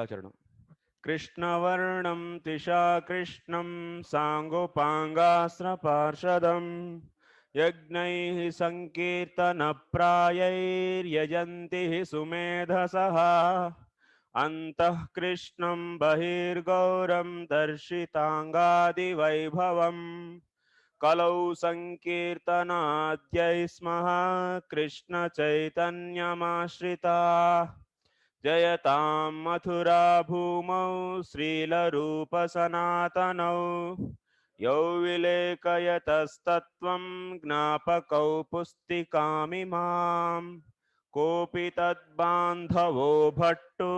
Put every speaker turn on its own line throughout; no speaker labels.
Mangacharanam. Krishnavarnam tisha Krishnam Sangopangasra Parshadam Yagnaihi Sankirtana Prayair Yajantihi Sumedhasaha Antah Krishnam Bahir Gauram Darshitangadi Vaibhavam Kalau Sankirtanadhyai Smaha Krishna Chaitanyamashritah जयतां Mathura भूमौ श्रीलरूपसनातनौ यौ विलेकयतस्तत्त्वं ज्ञापकौ पुस्तिकामिमाम् कोऽपि तद्बान्धवो भट्टो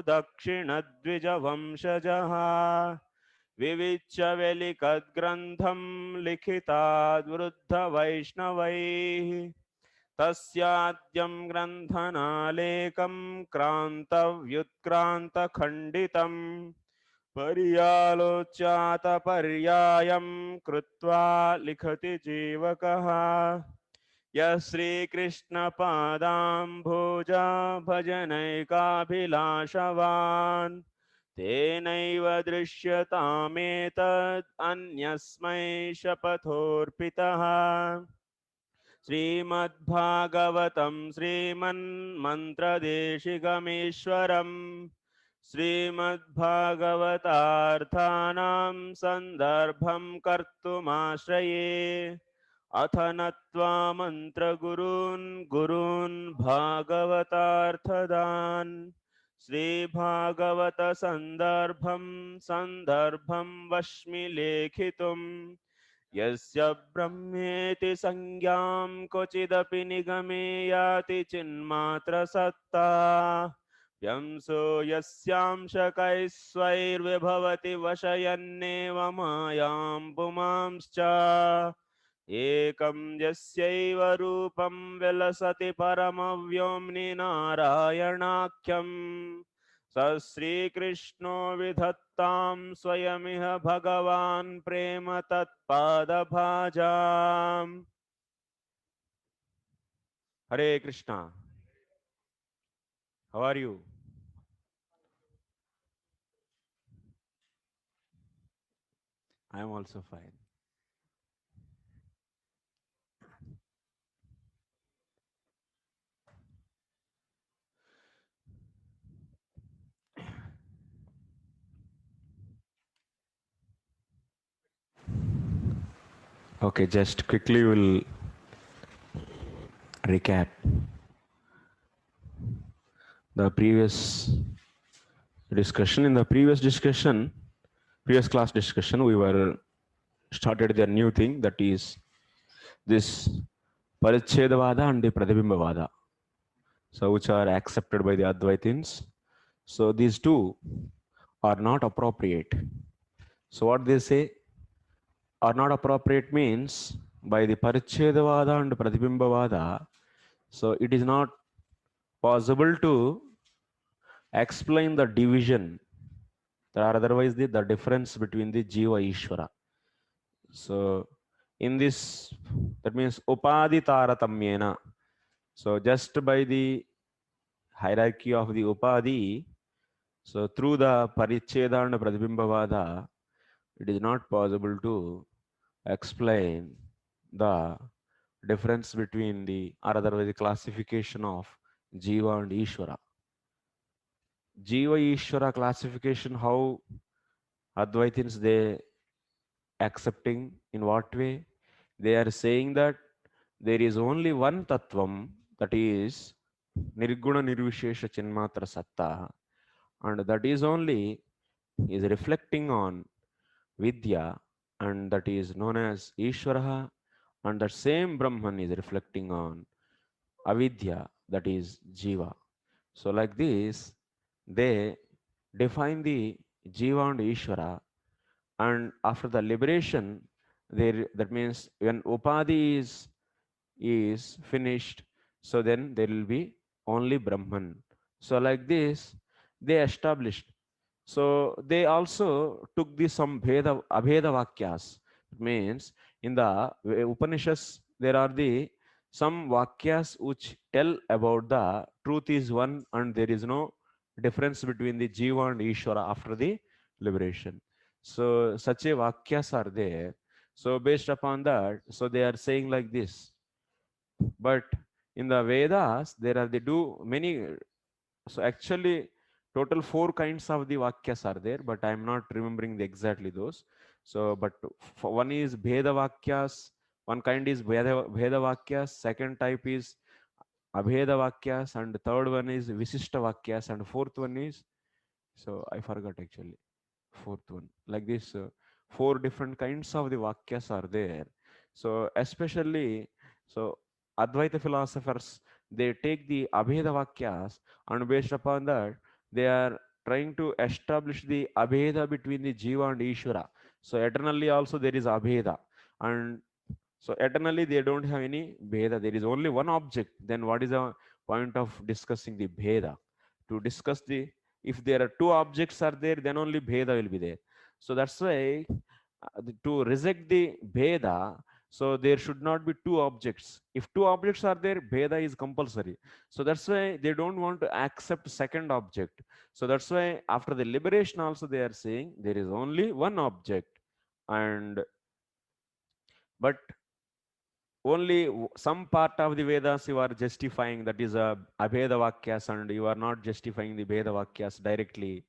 दक्षिणद्विजवंशजः विविच्य वेलिकद्ग्रन्थं लिखिताद्वृद्धवैष्णवैः तस्याद्यं ग्रन्थनालेकं क्रान्तव्युत्क्रान्तखण्डितं पर्यालोच्यातपर्यायं कृत्वा लिखति जीवकः यः श्रीकृष्णपादाम्भोजा भजनैकाभिलाषवान् तेनैव दृश्यतामेतद् अन्यस्मै शपथोऽर्पितः श्रीमद्भागवतं श्रीमन्मन्त्रदेशिकमीश्वरम् श्रीमद्भागवतार्थानां सन्दर्भं कर्तुमाश्रये अथ नत्वा मन्त्रगुरून् गुरून् भागवतार्थदान् सन्दर्भं वश्मि लेखितुम् यस्य ब्रह्मेति संज्ञां क्वचिदपि निगमे याति चिन्मात्रसत्ता यंसो यस्यांशकैस्वैर्विभवति वशयन्नेव मायां पुमांश्च एकं यस्यैव रूपं विलसति परमव्योम्नि नारायणाख्यम् स श्रीकृष्णो विधत्तां स्वयमिह भगवान् प्रेम तत्पादभाजाम् Hare Krishna. How are you? I am also fine. Okay, just quickly we'll recap the previous discussion. In the previous class discussion, we were started the new thing, that is this Parichedavada and the Pratibimbavada, so which are accepted by the Advaitins. So these two are not appropriate. So what they say are not appropriate means by the Parichedavada and Pratibimbavada, so it is not possible to explain the division, or otherwise the difference between the Jiva Ishvara. So in this, that means Upadi Taratamyena. So just by the hierarchy of the Upadi, so through the Paricheda and Pratibimbavada, it is not possible to explain the difference between the, or otherwise the classification of Jiva and Ishvara. Jiva Ishvara classification, how Advaitins they accepting, in what way? They are saying that there is only one Tattvam, that is Nirguna Nirvishesha Chinmatra Satta, and that is only is reflecting on Vidya, and that is known as Ishvaraha, and that same Brahman is reflecting on Avidya, that is Jiva. So like this, they define the Jiva and Ishvara, and after the liberation, there, that means when Upadhi is finished, so then there will be only Brahman. So like this, they established. So they also took the some Abheda Vakyas. It means in the Upanishads, there are the some Vakyas which tell about the truth is one and there is no difference between the Jiva and Ishvara after the liberation. So such a Vakyas are there. So based upon that, so they are saying like this. But in the Vedas, there are they do many. So actually, total four kinds of the Vakyas are there, but I am not remembering the exactly those. So, but one is Bheda Vakyas, one kind is Bheda Vakyas, second type is Abheda Vakyas, and the third one is Visishta Vakyas, and fourth one is, so I forgot actually, fourth one. Like this, four different kinds of the Vakyas are there. So especially, so Advaita philosophers, they take the Abheda Vakyas, and based upon that, they are trying to establish the Abheda between the Jiva and Ishvara. So eternally also there is Abheda, and so eternally they don't have any Bheda. There is only one object. Then what is the point of discussing the Bheda? To discuss the, if there are two objects are there, then only Bheda will be there. So that's why to reject the Bheda, so there should not be two objects. If two objects are there, Bheda is compulsory. So that's why they don't want to accept second object. So that's why after the liberation also they are saying there is only one object. And but only some part of the Vedas you are justifying, that is a Abheda Vakyas, and you are not justifying the Bheda Vakyas directly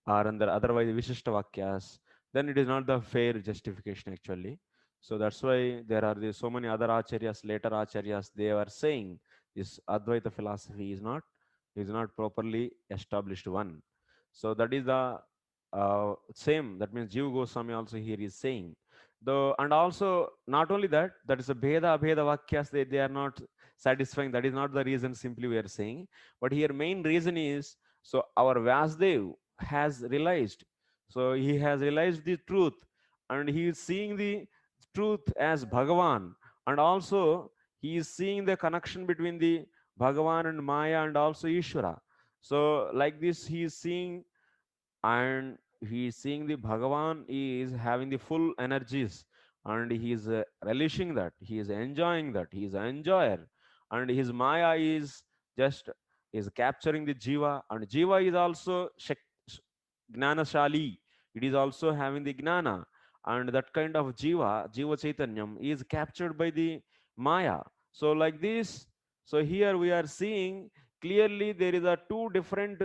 or under otherwise Vishishta Vakyas, then it is not the fair justification actually. So that's why there are so many other acharyas, later acharyas, they are saying this Advaita philosophy is not properly established one. So that is the same. That means Jiva Goswami also here is saying. Though, and also not only that, that is a Bheda Abheda Vakyas, they are not satisfying. That is not the reason simply we are saying. But here main reason is, so our Vyasdev has realized. So he has realized the truth, and he is seeing the truth as Bhagavan, and also he is seeing the connection between the Bhagavan and Maya and also Ishvara. So like this, he is seeing, and he is seeing the Bhagavan is having the full energies, and he is relishing that, he is enjoying that, he is an enjoyer, and his Maya is just is capturing the Jiva, and Jiva is also Gnanashali. It is also having the Gnana, and that kind of Jiva Chaitanyam is captured by the Maya. So like this, so here we are seeing clearly there is a two different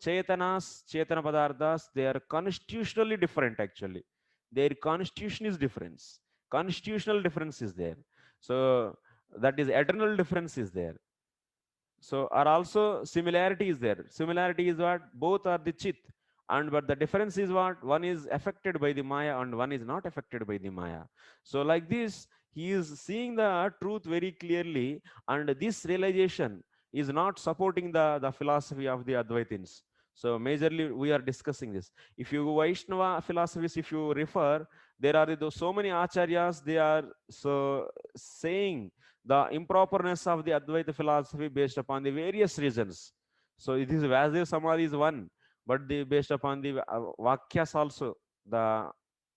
Chetanas, Chetana Padarthas, they are constitutionally different actually. Their constitution is different. Constitutional difference is there. So that is eternal difference is there. So are also similarity is there. Similarity is what? Both are the chit. And but the difference is what? One is affected by the Maya and one is not affected by the Maya. So like this, he is seeing the truth very clearly, and this realization is not supporting the philosophy of the Advaitins. So majorly we are discussing this. If you Vaishnava philosophies, if you refer, there are so many acharyas, they are so saying the improperness of the Advaita philosophy based upon the various reasons. So it is Vasudev Samadhi is one, but based upon the Vakyas also, the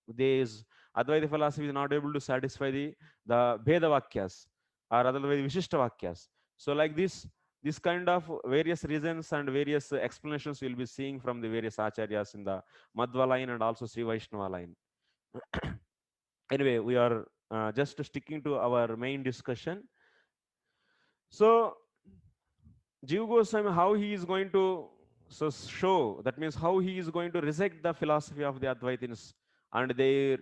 this Advaita philosophy is not able to satisfy the Bheda Vakyas or otherwise Vishishta Vakyas. So like this kind of various reasons and various explanations we will be seeing from the various acharyas in the Madhva line and also Sri Vaishnava line. Anyway, we are just sticking to our main discussion. So Jiva Goswami, how he is going to so show, that means how he is going to reject the philosophy of the Advaitins and their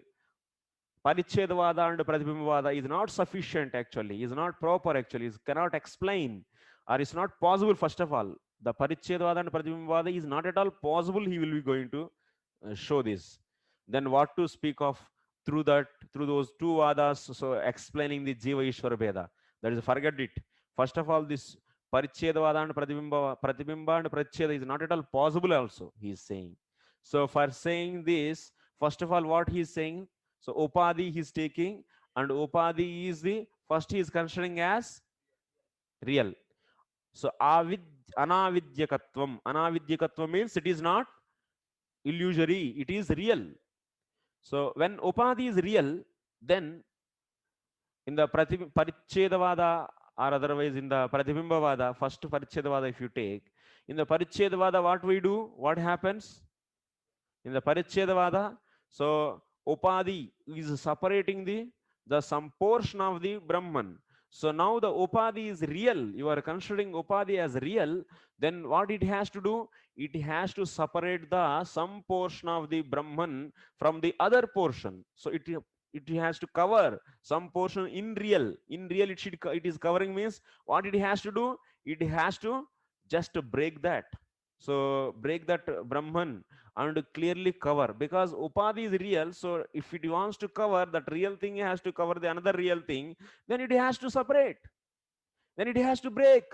Parichedvada and Pratibimbavada is not sufficient actually, is not proper actually, is cannot explain, or is not possible. First of all, the Parichedvada and Pratibimbavada is not at all possible. He will be going to show this. Then what to speak of through that, through those two vadas, so explaining the Jiva Ishvara Bheda. That is, forget it. First of all, this Parichedvada and Pratibimba and Paricheda is not at all possible also, he is saying. So for saying this, first of all, what he is saying, so Upadhi he is taking, and Upadhi is the first he is considering as real. So anavidyakatvam. Anavidyakatvam means it is not illusory, it is real. So when Upadhi is real, then in the Parichedavada or otherwise in the Pratibimbavada, first Parichedavada if you take, In the Parichedavada, what we do? What happens? In the Parichedavada, so Upadi is separating the some portion of the Brahman. So now the Upadi is real. You are considering Upadi as real. Then what it has to do? It has to separate the some portion of the Brahman from the other portion. So it has to cover some portion in real. In real, it is covering means what it has to do? It has to just break that. So break that Brahman and clearly cover, because Upadi is real. So if it wants to cover that real thing, it has to cover the another real thing, then it has to separate, then it has to break.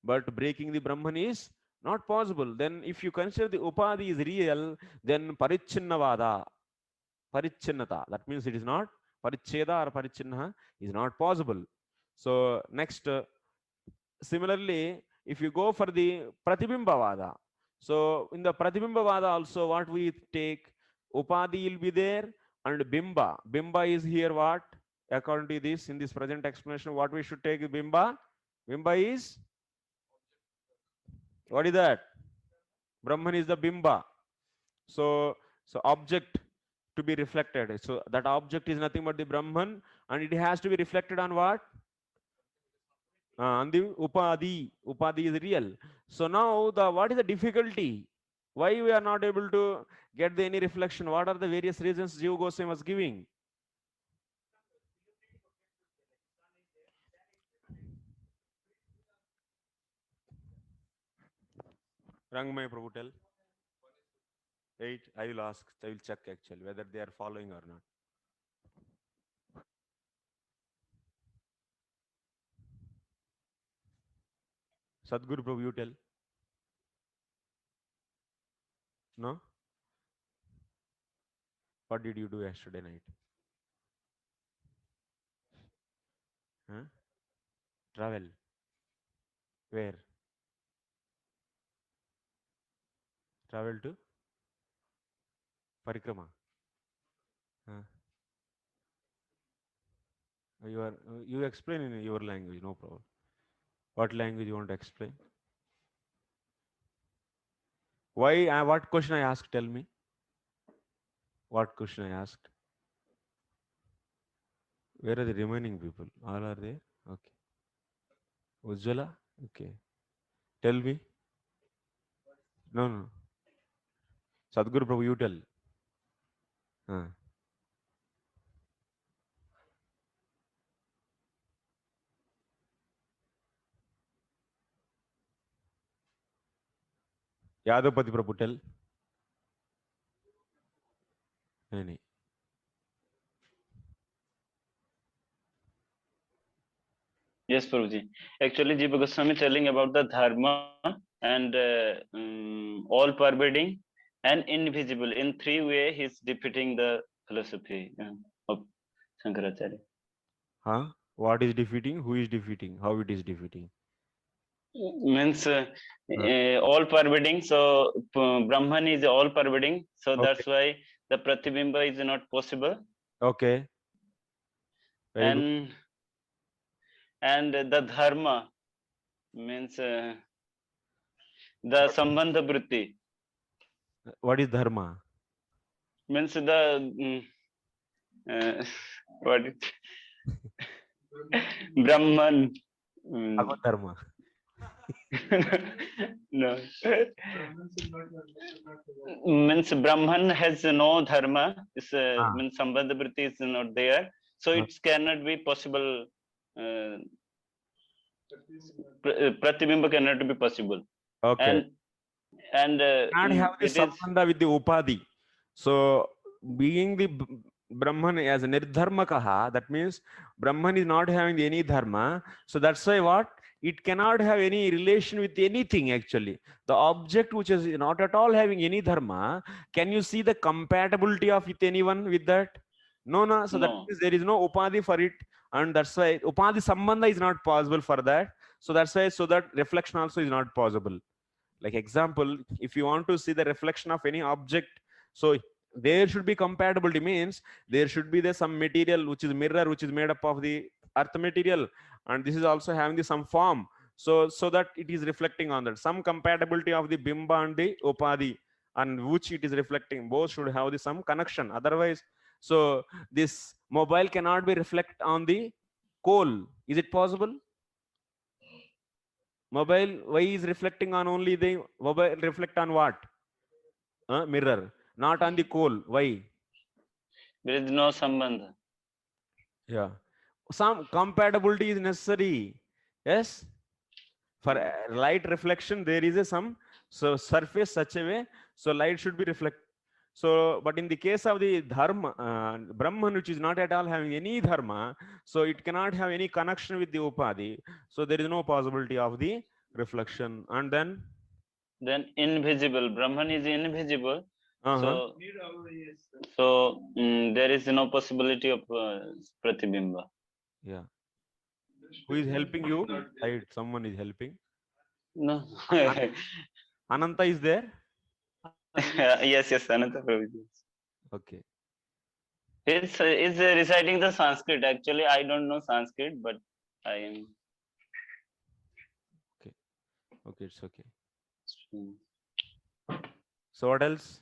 But breaking the Brahman is not possible. Then if you consider the Upadi is real, then Parichinnavada, Parichinnata, that means it is not Paricheda or Parichinna is not possible. So next, similarly, if you go for the Pratibimbavada, so in the Pratibimbavada also what we take, Upadi will be there and Bimba. Bimba is here what? According to this, in this present explanation, what we should take Bimba? Bimba is, what is that? Brahman is the Bimba. So object to be reflected. So that object is nothing but the Brahman, and it has to be reflected on what? And the Upadi is real. So now what is the difficulty? Why we are not able to get any reflection? What are the various reasons Jiva Goswami was giving? Rangmay Prabhu, tell. 8, I will ask, I will check actually whether they are following or not. Sadhguru Prabhu, you tell. No? What did you do yesterday night? Huh? Travel. Where? Travel to Parikrama. You explain in your language, no problem. What language you want to explain? Why? What question I asked? Tell me. What question I asked? Where are the remaining people? All are there? Okay. Ujjwala? Okay. Tell me. No. Sadhguru Prabhu, you tell. Yadapati Prabhu, tell. Any.
Yes, Prabhuji. Actually, Jiva Goswami telling about the dharma and all pervading and invisible. In 3 ways, he's defeating the philosophy of Shankaracharya.
What is defeating? Who is defeating? How it is defeating?
Means all pervading. So Brahman is all pervading. So that's why the Pratibimba is not possible.
Okay. Very good.
And the dharma means the sambandha vritti.
What is dharma?
Means the what is Brahman.
Dharma.
No. Means Brahman has no dharma. Means sambandha vritti is not there. So it cannot be possible. Pratibimba cannot be possible.
Okay.
And
can't have the sambandha with the Upadi. So being the Brahman as a nirdharmakaha, that means Brahman is not having any dharma. So that's why what? It cannot have any relation with anything actually. The object which is not at all having any dharma, can you see the compatibility of with anyone with that? No. So that means there is no Upadi for it. And that's why Upadi sambandha is not possible for that. So that's why, so that reflection also is not possible. Like example, if you want to see the reflection of any object, so there should be compatibility, means there should be some material which is mirror, which is made up of the earth material, and this is also having some form. So that it is reflecting on that. Some compatibility of the bimba and the upadhi, and which it is reflecting, both should have the some connection. Otherwise, so this mobile cannot be reflect on the coal. Is it possible? Mobile, why is reflecting on only the mobile? Reflect on what? Mirror, not on the coal. Why?
There is no sambandha.
Yeah, some compatibility is necessary. Yes, for light reflection there is a some so surface such a way, so light should be reflect. So but in the case of the dharma, Brahman, which is not at all having any dharma, so it cannot have any connection with the upadhi, so there is no possibility of the reflection. And
Then invisible. Brahman is invisible.
uh-huh.
So there is no possibility of pratibimba.
Yeah, who is helping you? Right, someone is helping.
No.
Ananta is there.
Yes, Ananta Prabhuji.
Okay.
He's reciting the Sanskrit. Actually, I don't know Sanskrit, but I am.
Okay, it's okay. So what else?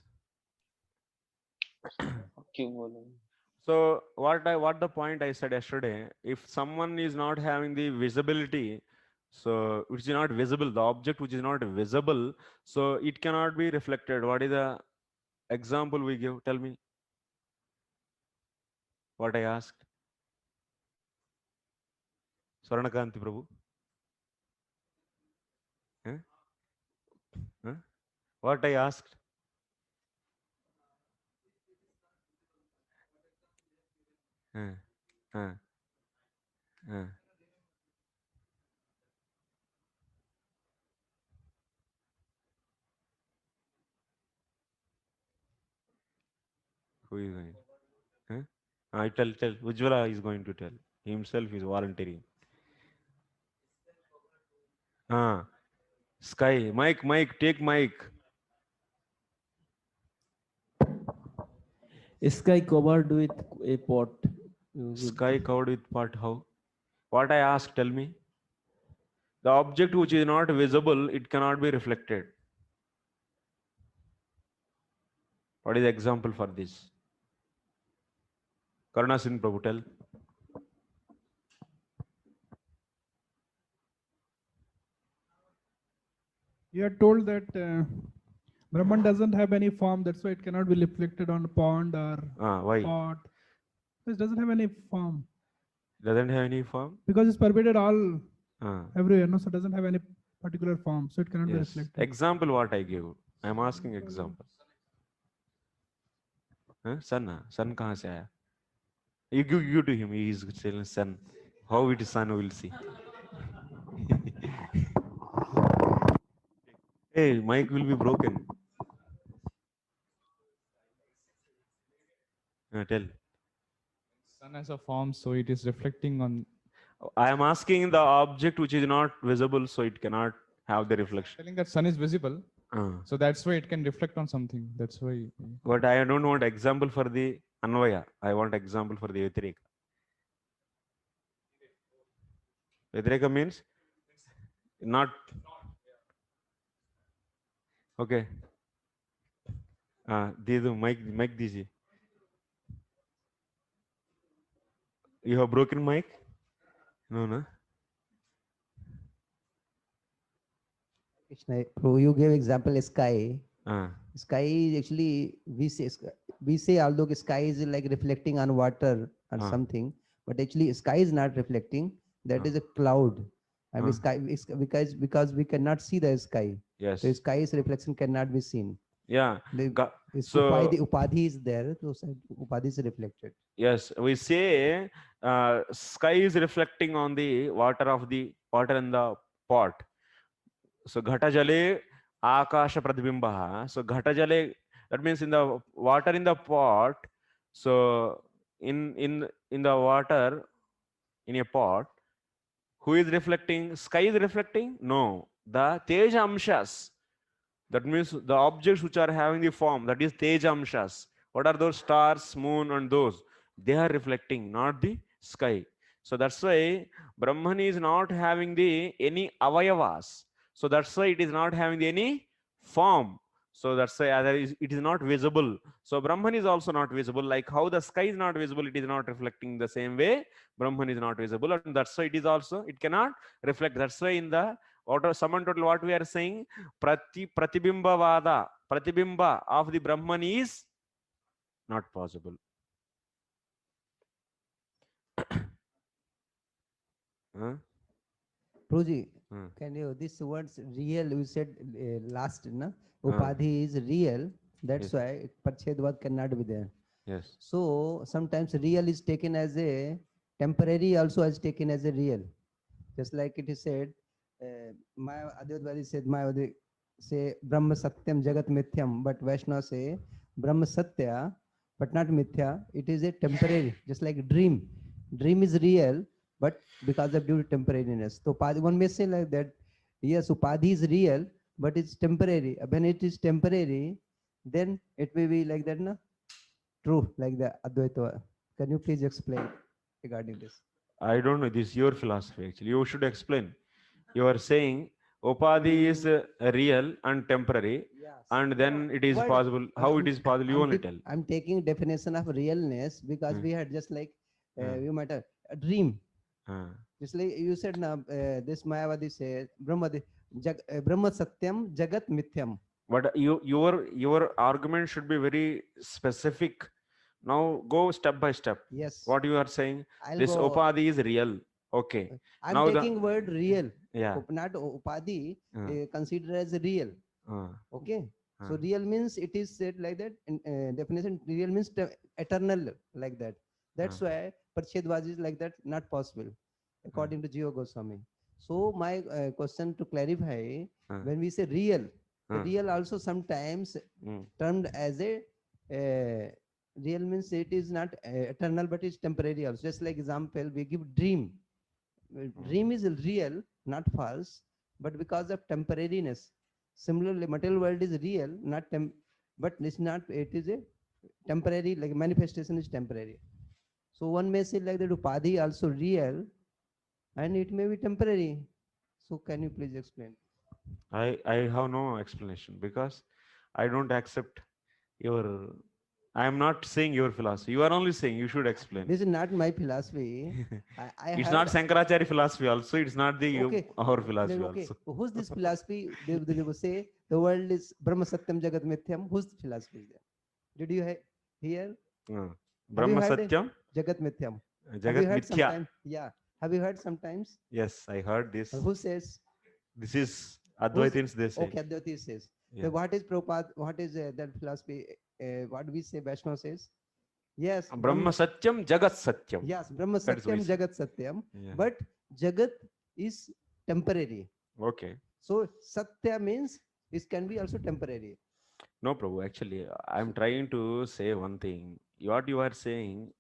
So what the point I said yesterday, if someone is not having the visibility, so which is not visible, the object which is not visible, so it cannot be reflected. What is the example we give? Tell me what I asked. Swarnakanti Prabhu. Huh? Huh? What I asked? Huh? Huh? Huh? Who is going? Huh? I tell. Ujjwala is going to tell. Himself is volunteering. Sky. Mike, take mic.
Sky covered with a pot.
Sky covered with pot. How? What I asked, tell me. The object which is not visible, it cannot be reflected. What is the example for this? Karuna Singh Prabhu, tell.
You are told that Brahman doesn't have any form, that's why it cannot be reflected on a pond or
Why?
pot. It doesn't have any form.
Doesn't have any form?
Because it's pervaded all everywhere, no? So it doesn't have any particular form, so it cannot be reflected.
Example what I give? I am asking example. Sun kahan se aaya? You give to him, he is telling sun. How it is sun, we will see. Hey, mic will be broken. Tell.
Sun has a form, so it is reflecting on.
I am asking the object which is not visible, so it cannot have the reflection.
Telling that sun is visible, so that's why it can reflect on something. That's why.
But I don't want example for the Anvaya. I want example for the Vyatireka. Vyatireka means not. Okay. Deedu, mic diji. You have broken mic? No.
Krishna, you gave example sky. Sky is actually we say although sky is like reflecting on water or something, but actually sky is not reflecting. That is a cloud. I mean, sky is because we cannot see the sky.
Yes.
So sky's reflection cannot be seen.
Yeah.
So upadhi is there. So upadhi is reflected.
Yes, we say sky is reflecting on the water in the pot. So ghata jale akasha pratibimbaha. So ghata jale, that means in the water in the pot. So in the water in a pot, who is reflecting? Sky is reflecting? No, the teja amshas. That means the objects which are having the form, that is teja amshas. What are those? Stars, moon, and those. They are reflecting, not the sky. So that's why Brahman is not having the any avayavas. So that's why it is not having any form. So that's why it is not visible. So Brahman is also not visible. Like how the sky is not visible, it is not reflecting the same way. Brahman is not visible, and that's why it is also, it cannot reflect. That's why in the sum total what we are saying, pratibimba of the Brahman is not possible. Huh?
Prabhuji, can you, this words real, you said last, na? Upadhi is real. That's why Parchedvad cannot be there.
Yes.
So sometimes real is taken as a temporary, also as taken as a real. Just like it is said, Advaitwadi said, Mayavadi say Brahma Satyam Jagat Mithyam, but Vaishnava say Brahma Satya, but not Mithya. It is a temporary, just like dream. Dream is real, but because of due to temporariness. So one may say like that, yes, Upadhi is real, but it's temporary. When it is temporary, then it may be like that, na? True, like the Advaita. Can you please explain regarding this?
I don't know. This is your philosophy actually. You should explain. You are saying Upadhi is real and temporary,
Yes.
and then it is possible. How it is possible? You only tell.
I'm taking definition of realness because we had just like you might have a dream. Just like you said now, this Mayavadi says Brahma Satyam Jagat Mithyam.
But your argument should be very specific. Now go step by step.
Yes.
What you are saying? This
go.
Upadhi is real. Okay.
I'm
now
taking word real.
Yeah.
Not Upadhi considered as real. Okay. So real means it is said like that. In definition, real means eternal, like that. That's why Parchedvaj is like that, not possible, according to Jiva Goswami. So my question to clarify, when we say real, real also sometimes termed as a real means it is not eternal, but it's temporary also. Just like example, we give dream. Dream is real, not false, but because of temporariness. Similarly, material world is real, not but it's not. It is a temporary, like manifestation is temporary. So one may say like that Upadhi also real, and it may be temporary. So can you please explain?
I have no explanation because I don't accept your. I am not saying your philosophy. You are only saying you should explain.
This is not my philosophy.
It's not Shankaracharya philosophy also. It's not the our philosophy
okay.
also.
Who's this philosophy? They will say the world is Brahma Satyam Jagat Mithyam. Whose philosophy is there? Did you hear?
Brahma Satyam
Jagat Mithyam.
Jagat Mithya.
Yeah. Have you heard sometimes?
Yes, I heard this.
Who says?
This is Advaitins they say.
Okay, Advaiti says.
Yeah.
So what is Prabhupada? What is that philosophy? What we say Vaishnava says? Yes.
Brahma Satyam Jagat Satyam.
Yes, Brahma Satyam Jagat Satyam. Yeah. But Jagat is temporary.
Okay.
So Satya means this can be also temporary.
No, Prabhu. Actually, I'm trying to say one thing. What you are saying,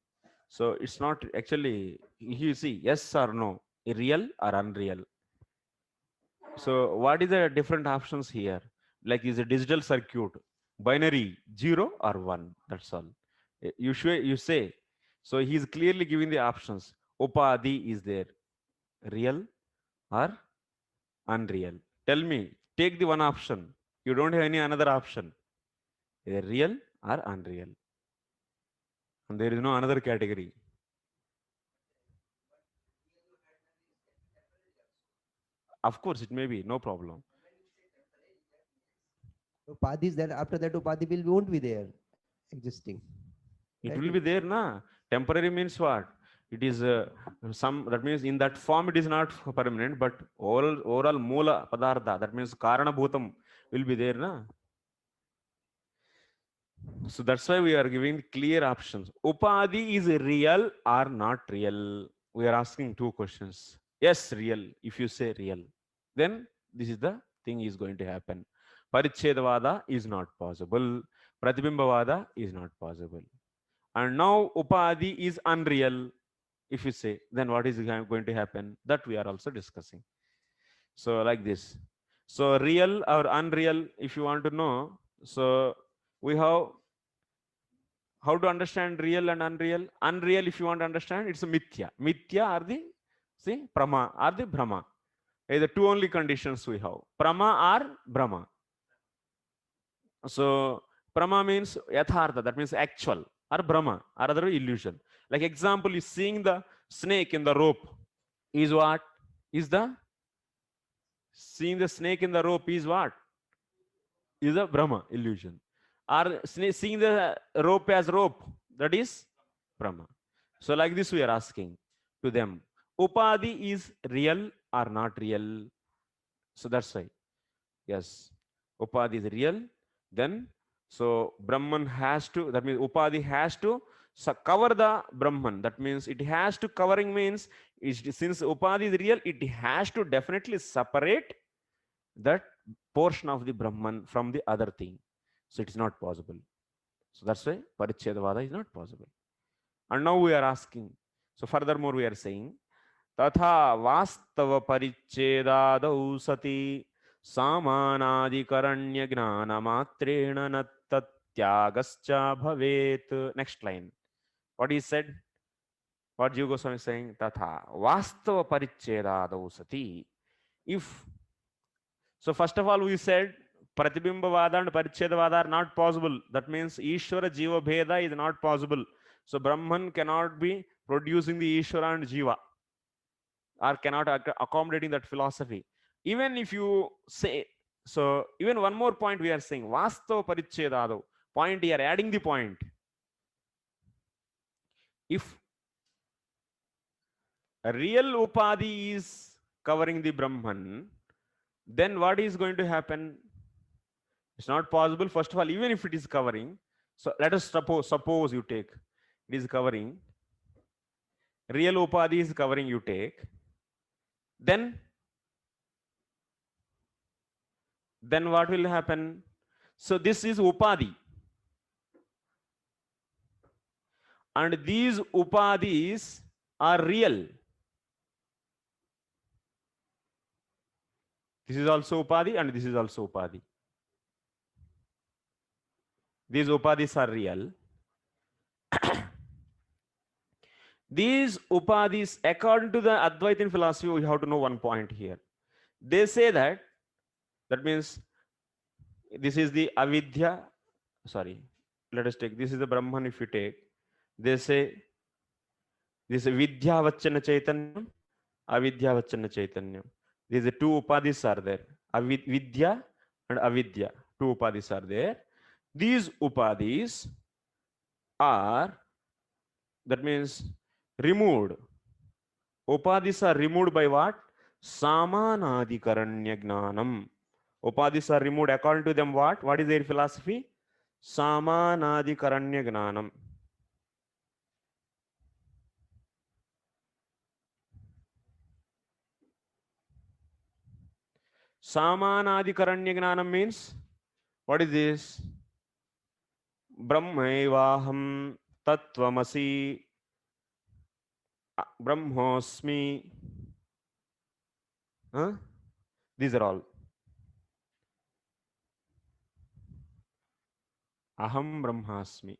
so it's not actually, you see, yes or no, real or unreal. So what is the different options here? Like is a digital circuit, binary, 0 or 1. That's all. You say. So he's clearly giving the options. Upadhi is there, real or unreal. Tell me, take the one option. You don't have any another option. Either real or unreal. And there is no another category. Of course, it may be, no problem.
Upadhi is that after that Upadhi won't be there existing.
It will be there, na? Temporary means what? It is that means in that form it is not permanent, but overall moola padartha, that means karana bhutam will be there, na? So that's why we are giving clear options. Upadhi is real or not real? We are asking two questions. Yes, real. If you say real, then this is the thing is going to happen. Parichedavada is not possible. Pratibimbavada is not possible. And now Upadhi is unreal. If you say, then what is going to happen? That we are also discussing. So like this. So real or unreal, if you want to know, so we have how to understand real and unreal? Unreal, if you want to understand, it's a mithya. Mithya are the, see, prama are the brahma. The two only conditions we have. Prama or Brahma. So Prama means yathartha, that means actual, or Brahma, or other illusion. Like example is seeing the snake in the rope is what? Is the seeing the snake in the rope is what? Is a Brahma illusion. Or seeing the rope as rope, that is Brahma. So like this we are asking to them. Upadhi is real or not real? So that's why. Yes, Upadhi is real. Then, so Brahman has to, that means Upadhi has to cover the Brahman. That means it has to, covering means, since Upadhi is real, it has to definitely separate that portion of the Brahman from the other thing. So it is not possible. So that's why Parichedavada is not possible. And now we are asking, so furthermore we are saying, Tatha Vastava Parichedadau Sati Samanadikaranya Gnana Matrena Natatyagascha Bhavet. Next line. What he said? What Jiva Goswami is saying? Tatha Vastava Parichedadau Sati. If so, first of all, we said Pratibimba and Parichedavada are not possible. That means Ishvara Jiva Bheda is not possible. So Brahman cannot be producing the Ishvara and Jiva, or cannot accommodating that philosophy. Even if you say, so even one more point we are saying, Vastava Parichedado. Point here, adding the point. If a real Upadhi is covering the Brahman, then what is going to happen? It's not possible. First of all, even if it is covering, so let us suppose you take, it is covering, real Upadhi is covering, you take, then what will happen? So this is Upadhi. And these Upadhis are real. This is also Upadhi and this is also Upadhi. These Upadhis are real. These Upadhis, according to the Advaitin philosophy, we have to know one point here. They say that means this is the Avidya, sorry, let us take, this is the Brahman if you take. They say this is Vidya Vachana Chaitanyam, Avidya Vachana Chaitanyam. These are two Upadhis are there. Vidya and Avidya. Two Upadhis are there. These Upadhis are, that means removed. Upadhis are removed by what? Samanadikaranya Gnanam. Upadhis are removed according to them what? What is their philosophy? Samanadikaranya Gnanam. Samanadikaranya Gnanam means, what is this? Brahmaivaham Tattvamasi Brahmosmi. These are all. Aham Brahmasmi.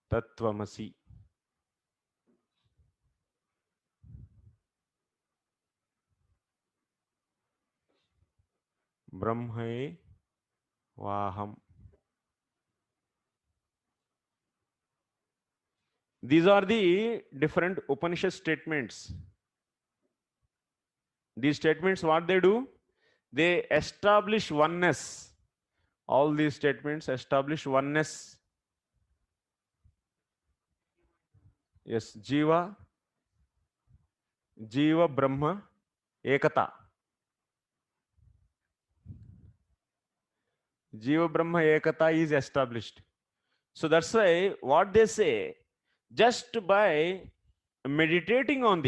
Tattvamasi. Brahmai Vaham. These are the different Upanishad statements. These statements, what they do? They establish oneness. All these statements establish oneness. Yes, Jiva, Brahma, Ekata. Jiva Brahma Ekata is established. So that's why what they say, just by meditating on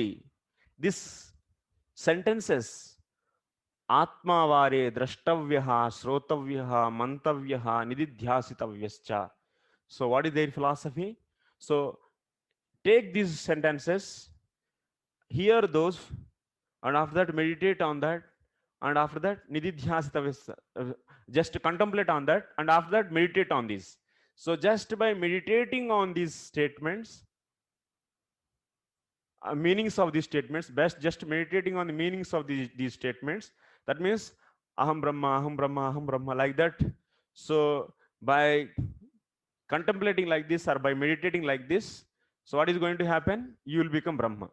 this sentences, Atmavare Drashtavyaha, Srotavyaha, Mantavyaha, Nididhyasitavyascha. So what is their philosophy? So take these sentences, hear those, and after that meditate on that, and after that nididhyasita, just contemplate on that, and after that meditate on this. So just by meditating on these statements, meanings of these statements, best just meditating on the meanings of these statements, that means aham brahma, aham brahma, like that. So by contemplating like this or by meditating like this, so what is going to happen? You will become Brahma.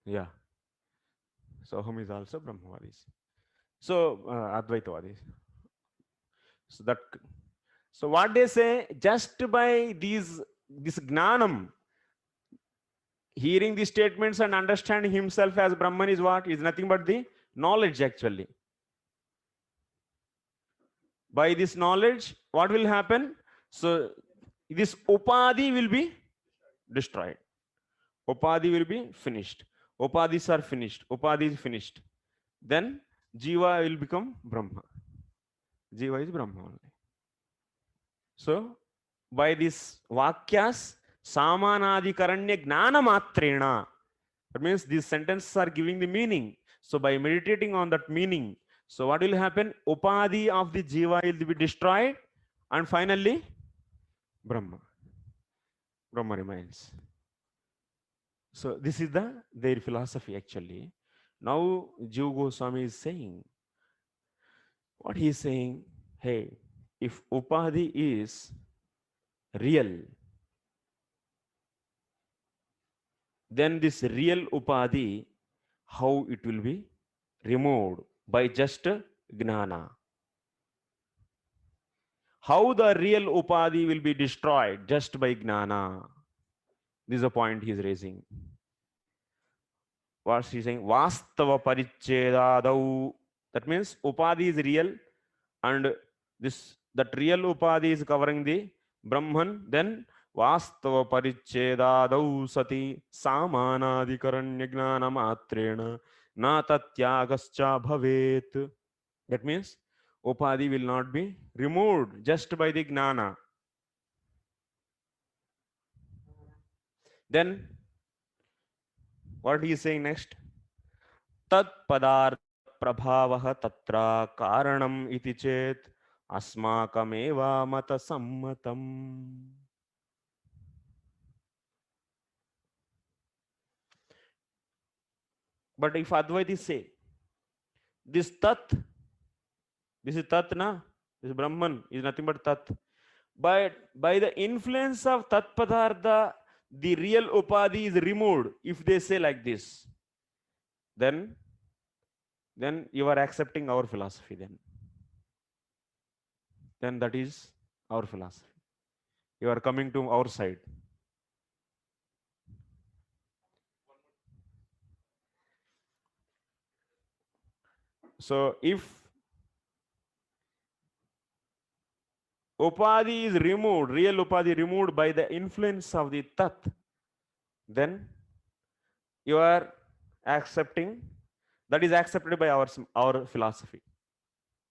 Yeah. So Aham is also Brahmavadis. So Advaitavadis. So that, so what they say, just by this gnanam, hearing the statements and understanding himself as Brahman is what? Is nothing but the knowledge actually. By this knowledge, what will happen? So this upadhi will be destroyed. Upadhi will be finished. Upadhis are finished. Upadhi is finished. Then Jiva will become Brahma. Jiva is Brahma only. So by this Vakyas, Samanadikaranya Gnana Matrena, that means these sentences are giving the meaning. So by meditating on that meaning, so what will happen? Upadhi of the Jiva will be destroyed, and finally Brahma remains. So this is their philosophy actually. Now Jiva Goswami is saying, what he is saying, hey, if Upadhi is real, then this real Upadhi, how it will be removed? By just Gnana. How the real Upadhi will be destroyed? Just by Gnana. This is a point he is raising. What he is saying? Vastava parichedadau. That means Upadhi is real, and that real Upadhi is covering the Brahman. Then Vastava parichedadau sati samanadikaranya gnana matrena na tatyagascha bhavet. That means Upadhi will not be removed just by the gnana. Then what he is saying next? Tat padarth prabhavah tatra karanam iti chet asmakameva mata sammatam. But if Advaiti say, this tat, this is tat na, this Brahman is nothing but tat. But by the influence of tat padartha, the real upadhi is removed. If they say like this, then you are accepting our philosophy. Then that is our philosophy. You are coming to our side. So if upadhi is removed, real upadhi removed by the influence of the tat, then you are accepting, that is accepted by our philosophy.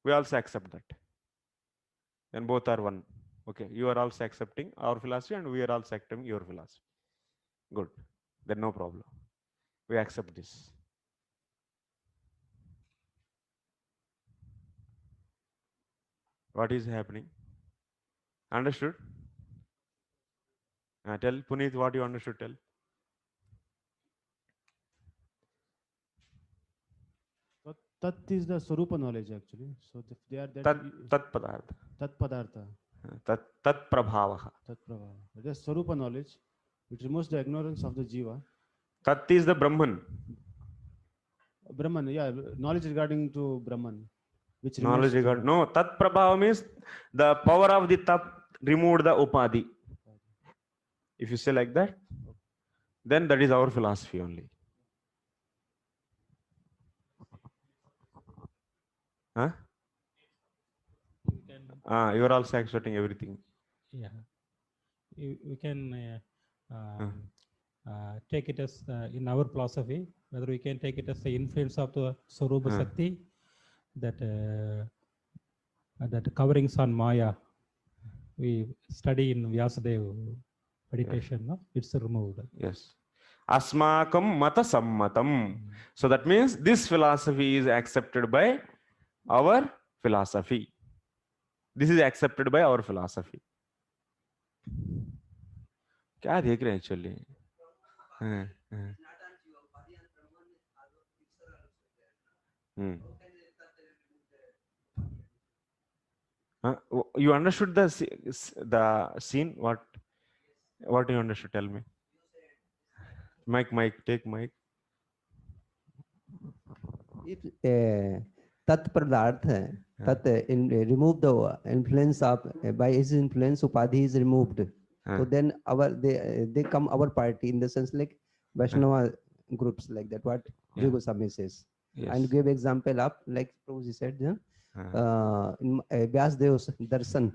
We also accept that. Then both are one. Okay, you are also accepting our philosophy and we are also accepting your philosophy. Good. Then no problem. We accept this. What is happening? Understood? Tell Puneet what you understood. Tell.
Tat is the Swarupa knowledge actually. So if they are that
Tat padartha.
Tat padartha.
Tat prabhavaha.
Tat prabhava. That is Swarupa knowledge, which removes the ignorance of the jiva.
Tat is the Brahman.
Brahman, yeah, knowledge regarding to Brahman. Which
knowledge regard. No, tat prabhava means the power of the tat removed the upadhi. If you say like that, then that is our philosophy only. Huh? You are also accepting everything.
Yeah. We can take it as in our philosophy, whether we can take it as the influence of the Sarupa Sakti, that that coverings on Maya we study in Vyasadeva meditation, no? It's removed.
Yes. Asmakam mata sammatam. So that means this philosophy is accepted by our philosophy. This is accepted by our philosophy. क्या देख रहे हैं actually? You understood the scene? What you understood? Tell me. Mike, take mic.
If tat padarth tat remove the influence of by his influence upadhi is removed, so then they come our party in the sense like Vaishnava groups like that. What Jiva Goswami says, and give example of like Prabhuji said, in Vyasdev darshan,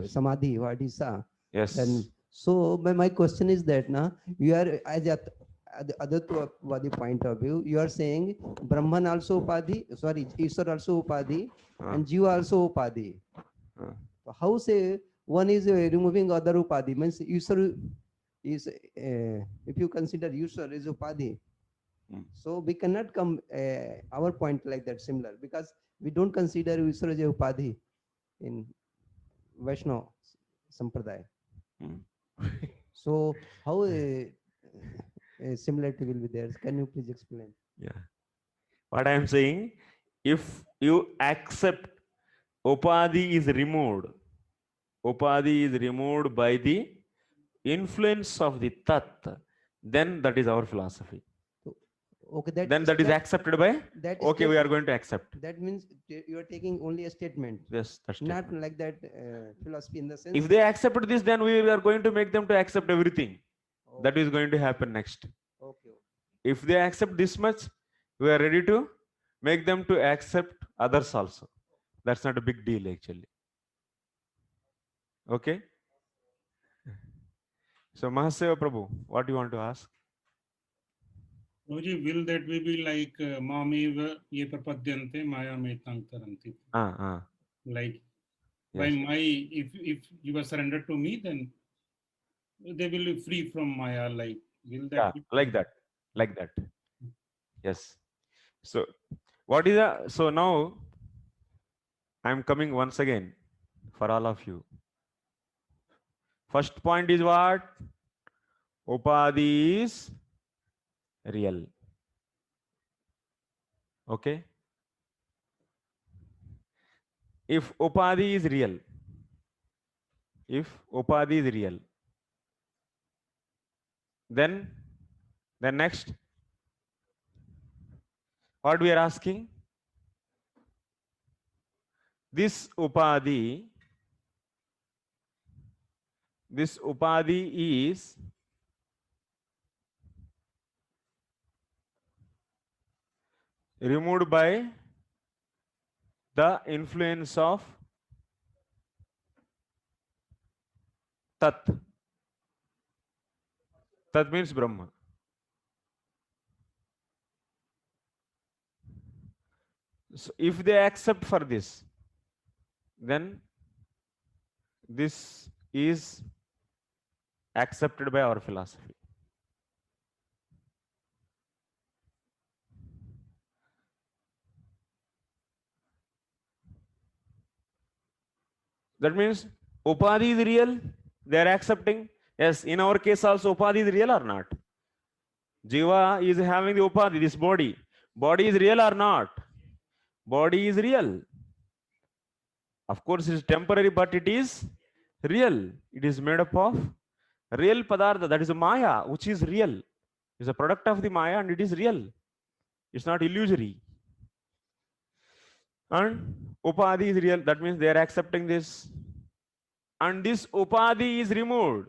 samadhi what he saw.
Yes.
Then so my question is that now you are as a Advaitavadi point of view, you are saying Brahman also Upadhi, sorry, Ishwar also Upadhi, and Jiva also Upadhi. So how say one is removing other Upadhi? Means Ishwar is, if you consider Ishwar is Upadhi, so we cannot come our point like that similar, because we don't consider Ishwar as a Upadhi in Vaishnava Sampradaya. So how similarity will be there? Can you please explain?
Yeah. What I am saying, if you accept Upadhi is removed by the influence of the Tat, then that is our philosophy.
Okay,
then that is accepted by that. Okay, we are going to accept.
That means you are taking only a statement.
Yes, that's
not like that philosophy in the sense.
If they accept this, then we are going to make them to accept everything. Okay. That is going to happen next.
Okay.
If they accept this much, we are ready to make them to accept others also. That's not a big deal actually. Okay. So Mahaseva Prabhu, what do you want to ask?
Will that we be like Mameva ye prapadyante maya metang taranti? Like by my, if you are surrendered to me, then they will be free from Maya. Like will that be
like that? Yes. So what is the, so now I am coming once again for all of you. First point is what? Upadhi is real. Okay. If Upadhi is real, then next, what we are asking? This Upadhi is removed by the influence of Tat. Tat means Brahma. So if they accept for this, then this is accepted by our philosophy. That means Upadhi is real, they are accepting. Yes, in our case also Upadhi is real or not? Jiva is having the Upadhi, this body. Body is real or not? Body is real. Of course, it is temporary, but it is real. It is made up of real Padartha, that is Maya, which is real. It's a product of the Maya and it is real. It's not illusory. And Upadhi is real, that means they are accepting this. And this Upadhi is removed.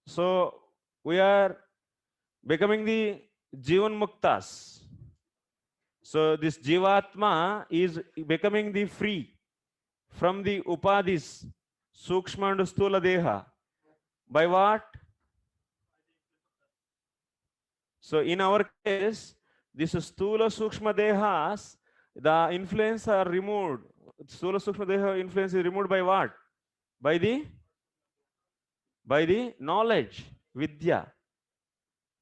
So we are becoming the Jivan Muktas. So this Jivatma is becoming the free from the Upadhis, Sukshma and Stula Deha. By what? So in our case, this Stula Sukshma Dehas, the influence are removed. Stula Sukshma Deha influence is removed by what? By the knowledge, Vidya.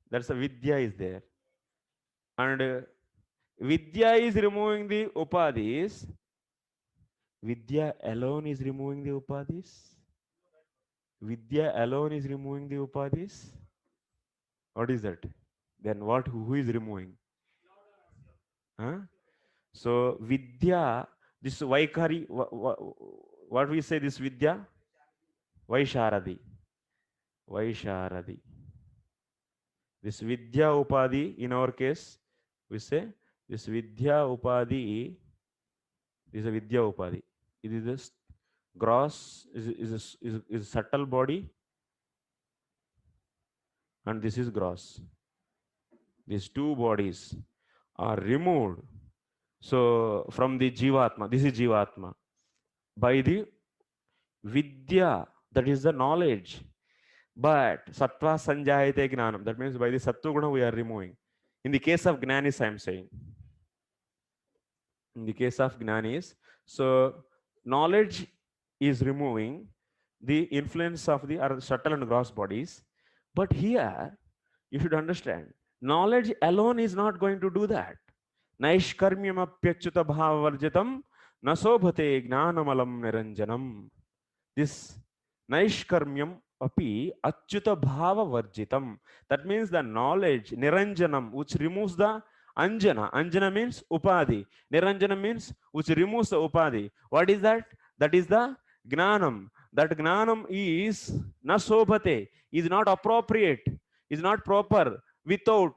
That's a Vidya is there. And Vidya is removing the Upadhis. Vidya alone is removing the Upadhis. Vidya alone is removing the Upadhis. What is that? Then what? Who is removing? Huh? So Vidya, this Vaikari, what we say this Vidya? Vaisharadi. Vaisharadi. This Vidya Upadhi, in our case, we say this Vidya Upadhi is a Vidya Upadhi. It is this gross, is subtle body, and this is gross. These two bodies are removed. So from the Jivatma, this is Jivatma, by the Vidya, that is the knowledge. But Sattva Sanjayate Gnanam, that means by the Sattva Guna we are removing. In the case of Gnanis, I am saying. In the case of Gnanis, so knowledge is removing the influence of the subtle and gross bodies. But here, you should understand, knowledge alone is not going to do that. Naishkarmyam apyachyuta bhavavarjitam nasobhate gnanamalam niranjanam. This Naishkarmyam api achyuta bhavavarjitam. That means the knowledge, niranjanam, which removes the anjana. Anjana means upadhi. Niranjana means which removes the upadhi. What is that? That is the gnanam. That gnanam is nasobhate, is not appropriate, is not proper without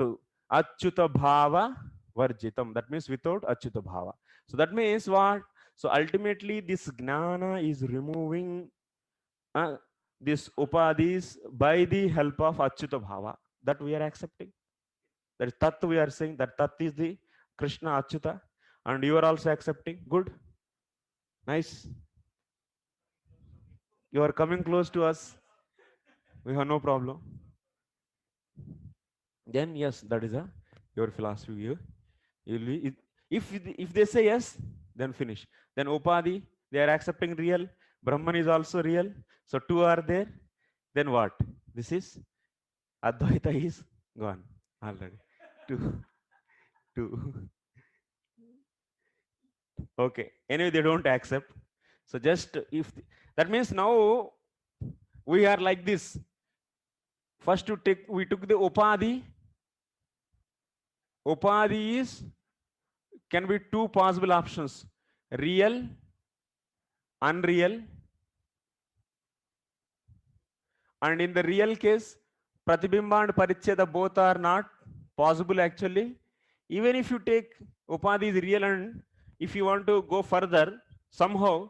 achyuta bhava varjitam. That means without achyuta bhava. So that means what? So ultimately this gnana is removing this upadhis by the help of achyuta bhava. That we are accepting. That is tat we are saying, that tat is the Krishna achyuta, and you are also accepting. Good. Nice. You are coming close to us. We have no problem. Then yes, that is your philosophy view. If they say yes, then finish. Then Upadhi, they are accepting real. Brahman is also real. So two are there. Then what? This is Advaita is gone already. Two. Okay. Anyway, they don't accept. So just if that means now we are like this. First we took the Upadhi. Upadhi is can be two possible options: real, unreal. And in the real case, Pratibimba and Paricheda both are not possible actually. Even if you take Upadhi is real, and if you want to go further somehow,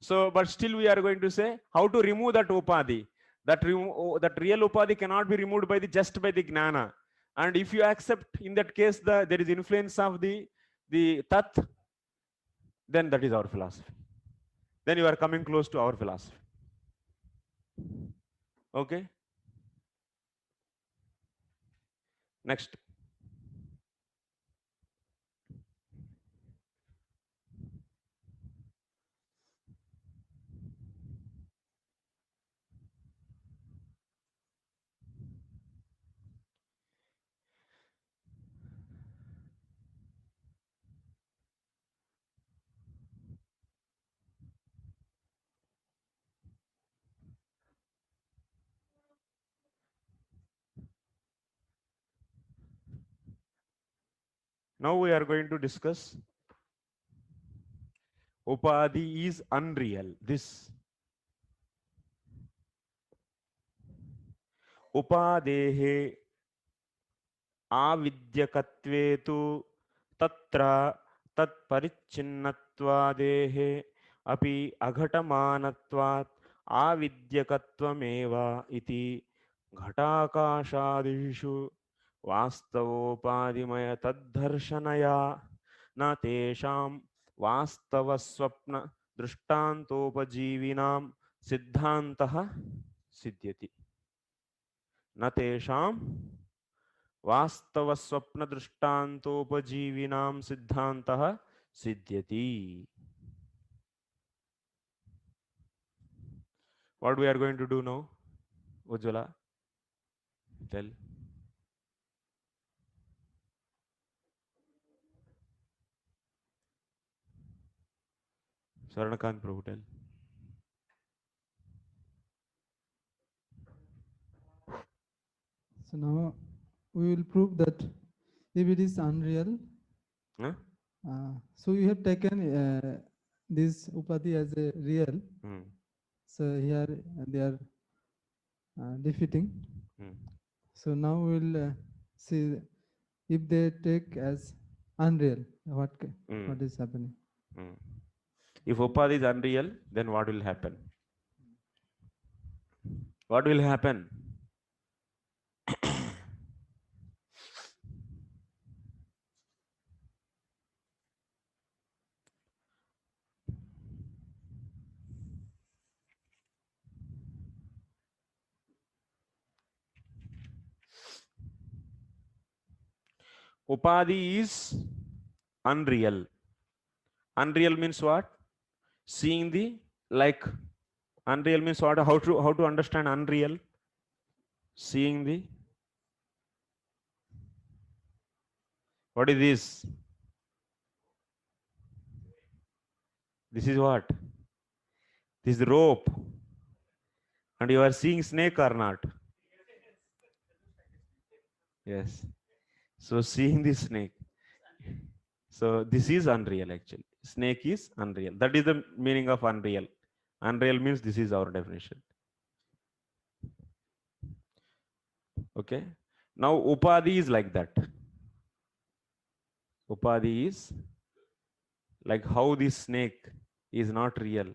so but still we are going to say how to remove that Upadhi. That real Upadhi cannot be removed by just by the Gnana. And if you accept in that case there is influence of the Tat, then that is our philosophy. Then you are coming close to our philosophy. Okay. Next. Now we are going to discuss Upadhi is unreal. This Upadehe avidyakatve tu tatra tat parichinnatvadehe api agatamanatvat avidyakatvam iti ghatakashadishu वास्तवोपाधिमय तद्धर्शनया न तेषां वास्तवस्वप्न दृष्टान्तोपजीविनां सिद्धान्तः सिद्ध्यति न तेषां वास्तव स्वप्न दृष्टान्तोपजीविनां सिद्धान्तः सिद्ध्यति. What we are going to do now, Ujjwala? Tell. Saranakant Prabhu, tell.
So now we will prove that if it is unreal,
Huh?
So you have taken this upadhi as a real. So here they are defeating. So now we will see if they take as unreal, what is happening.
If upadhi is unreal, then what will happen? What will happen? Upadhi is unreal. Unreal means what? Seeing the like. Unreal means what? How to understand unreal? Seeing the. What is this? This is what? This is rope. And you are seeing snake or not? Yes. So seeing the snake. So this is unreal actually. Snake is unreal. That is the meaning of unreal. Unreal means this is our definition. Okay. Now upadhi is like that. Upadhi is like how this snake is not real,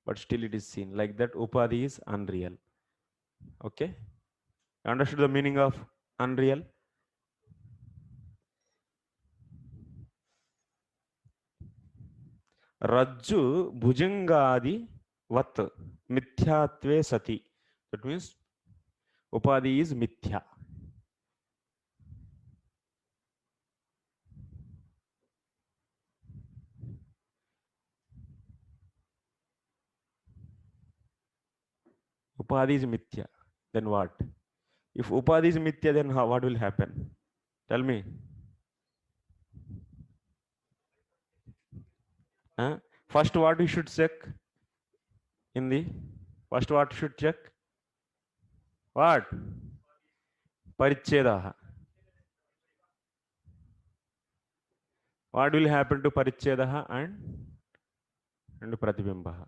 but still it is seen. Like that upadhi is unreal. Okay. Understood the meaning of unreal? Rajju bhujangadi vat mithyatve sati. That means upadhi is mithya. Upadhi is mithya. Then what? If upadhi is mithya, then what will happen? Tell me. First, what we should check in the first, what should check? What? Parichedaha. What will happen to parichedaha and pratibimbaha?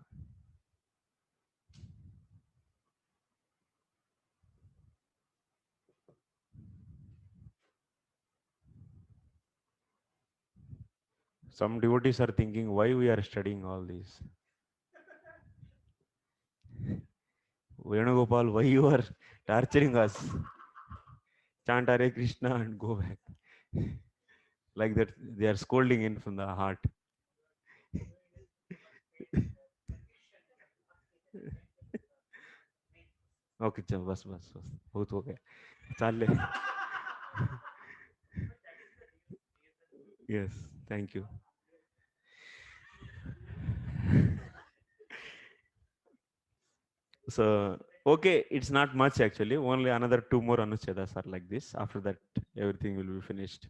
Some devotees are thinking why we are studying all these. Venugopal, why you are torturing us? Chant Hare Krishna and go back. Like that, they are scolding in from the heart. Okay, चल बस बहुत हो गया चल ले. Yes, thank you. So okay, it's not much actually. Only another 2 more Anuchedas are like this. After that, everything will be finished.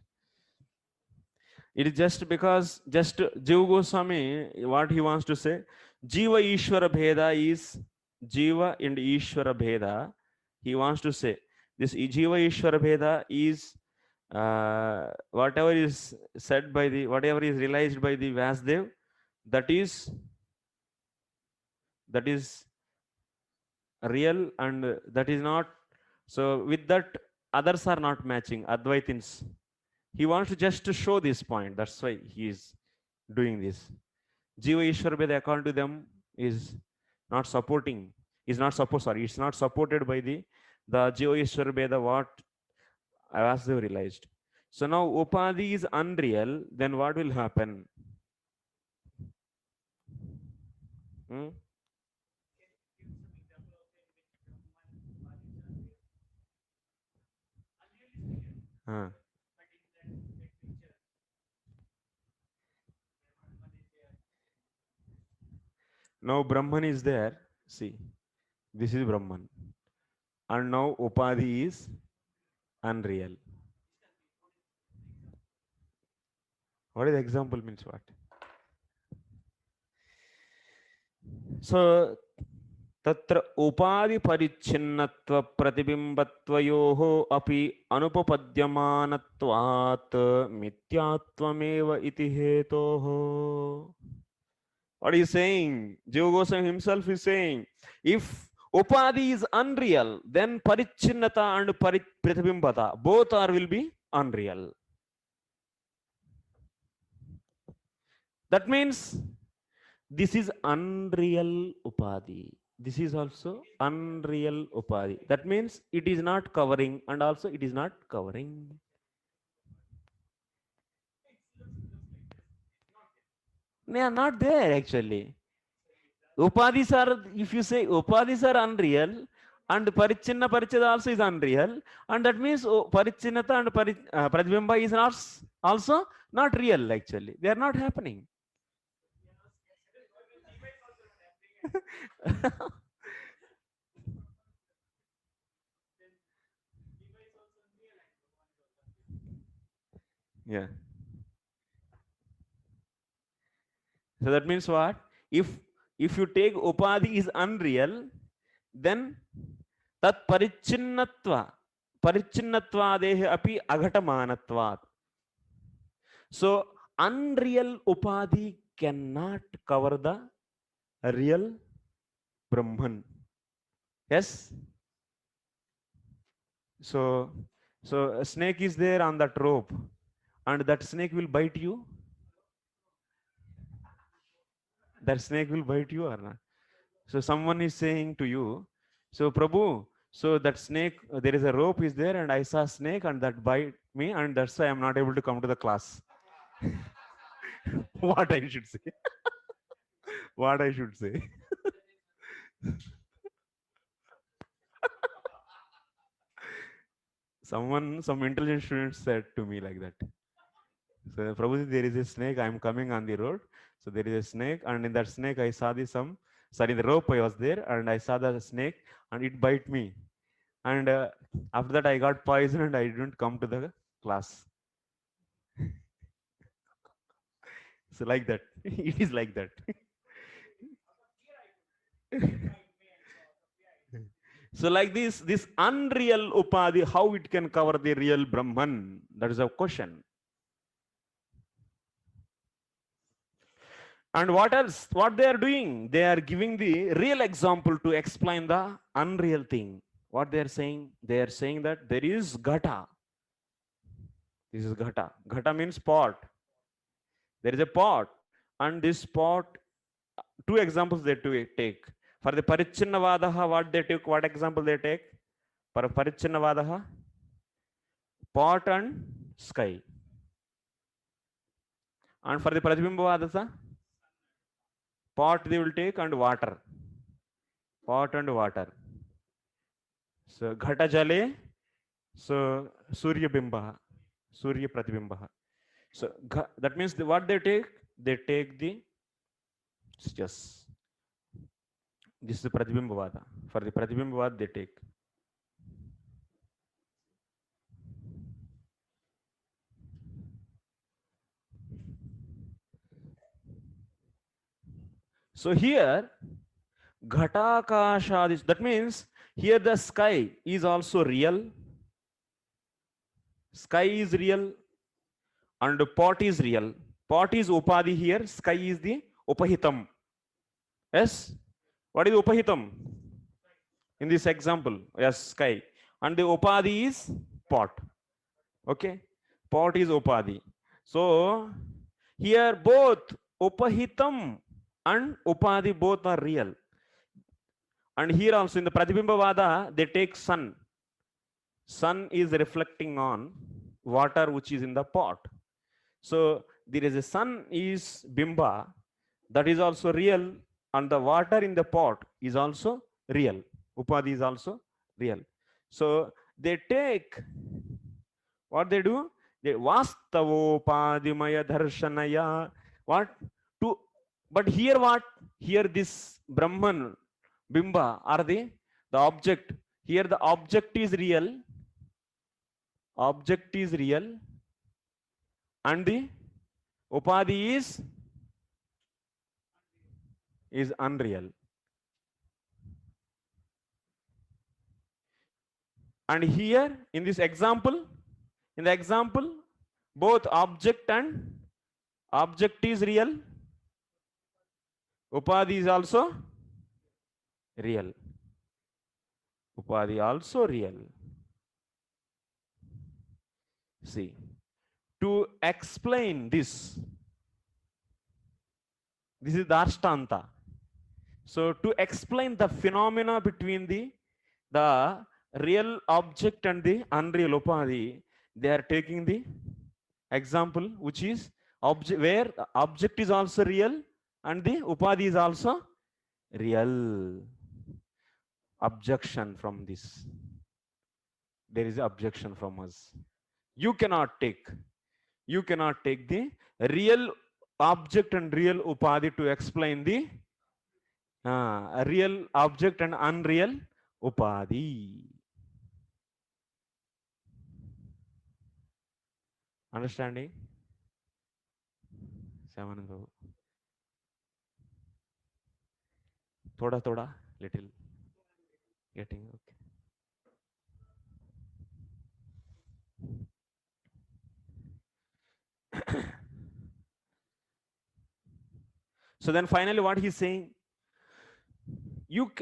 It is just because Jiva Goswami, what he wants to say, Jiva Ishvara Bheda is Jiva and Ishvara Bheda. He wants to say this Jiva Ishvara Bheda is whatever is said by the, whatever is realized by the Vasudev, that is real, and that is not. So with that, others are not matching. Advaitins. He wants to just to show this point. That's why he is doing this. Jiva Ishwar Veda, according to them, is not supporting. Is not support. Sorry, it's not supported by the Jiva Ishwar Veda what Vasudev realized. So now upadhi is unreal. Then what will happen? Now Brahman is there. See, this is Brahman. And now Upadhi is unreal. What is the example means what? So, तत्र उपाधि परिच्छिन्नत्व प्रतिबिंबत्वयोः अपि अनुपपद्यमानत्वात् मिथ्यात्वमेव इति हेतोः. What is saying? Jiva Goswami himself is saying, if upadhi is unreal, then parichinnata and pratibhimbata both will be unreal. That means this is unreal upadhi. This is also unreal upadhi. That means it is not covering and also it is not covering. They are not there actually. Upadhis are, if you say upadhis are unreal and parichinna parichada also is unreal, and that means parichinnata and pratibimba is not also not real actually. They are not happening. Yeah. So that means what? If you take upadhi is unreal, then tat parichinnatvadehe api agatamanatvat. So unreal upadhi cannot cover the real Brahman. Yes. So a snake is there on that rope, and that snake will bite you. That snake will bite you or not? So someone is saying to you, so Prabhu, so that snake, there is a rope is there, and I saw a snake and that bite me, and that's why I'm not able to come to the class. What I should say? What I should say? Some intelligent students said to me like that. So Prabhu, there is a snake, I'm coming on the road. So there is a snake, and in that snake I saw the rope I was there, and I saw the snake and it bite me. And after that I got poisoned and I didn't come to the class. So like that. It is like that. So like this unreal upadhi, how it can cover the real Brahman? That is a question. And what else? What they are doing? They are giving the real example to explain the unreal thing. What they are saying? They are saying that there is ghata. This is ghata. Ghata means pot. There is a pot, and this pot, two examples they take. For the parichinnavadaha, what they take? What example they take? For parichinnavadaha, pot and sky. And for the pratibhimbavadaha, pot they will take and water. Pot and water. So ghata jale, so surya bimba, surya pratibimba. So that means what they take? They take the just this is the pratibhimbavada. For the pratibhimbavada they take. So here ghatakashadis, that means here the sky is also real. Sky is real and pot is real. Pot is upadhi here, sky is the upahitam. Yes? What is upahitam? In this example, yes, sky. And the upadhi is pot. Okay? Pot is upadhi. So here both upahitam and upadhi both are real. And here also in the pratibhimbavada, they take sun. Sun is reflecting on water which is in the pot. So there is a sun is bimba, that is also real, and the water in the pot is also real. Upadhi is also real. So they take What they do? They vastavopadimaya darshanaya. What? To, but here what? Here this Brahman, Bimba, are they? The object. Here the object is real. Object is real. And the Upadhi is unreal. And here in this example, both object and object is real. Upadhi is also real. Upadhi also real. See, to explain this is Dashtanta. So to explain the phenomena between the real object and the unreal Upadhi, they are taking the example which is object, where the object is also real and the Upadhi is also real. Objection from this. There is an objection from us. You cannot take the real object and real Upadhi to explain the real object and unreal Upadhi. Understanding? Samananga. Thoda, little. Getting okay. So then finally what he's saying,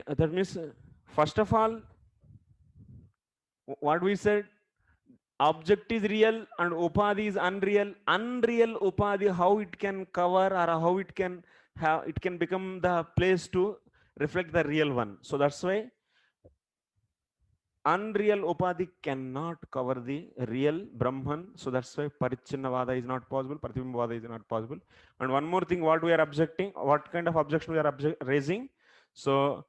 that means first of all, what we said, object is real and Upadhi is unreal. Unreal Upadhi, how it can cover or how it can have, it can become the place to reflect the real one. So that's why unreal Upadhi cannot cover the real Brahman. So that's why Parichinnavada is not possible, Pratibimbavada is not possible. And one more thing, what we are objecting, what kind of objection we are raising? So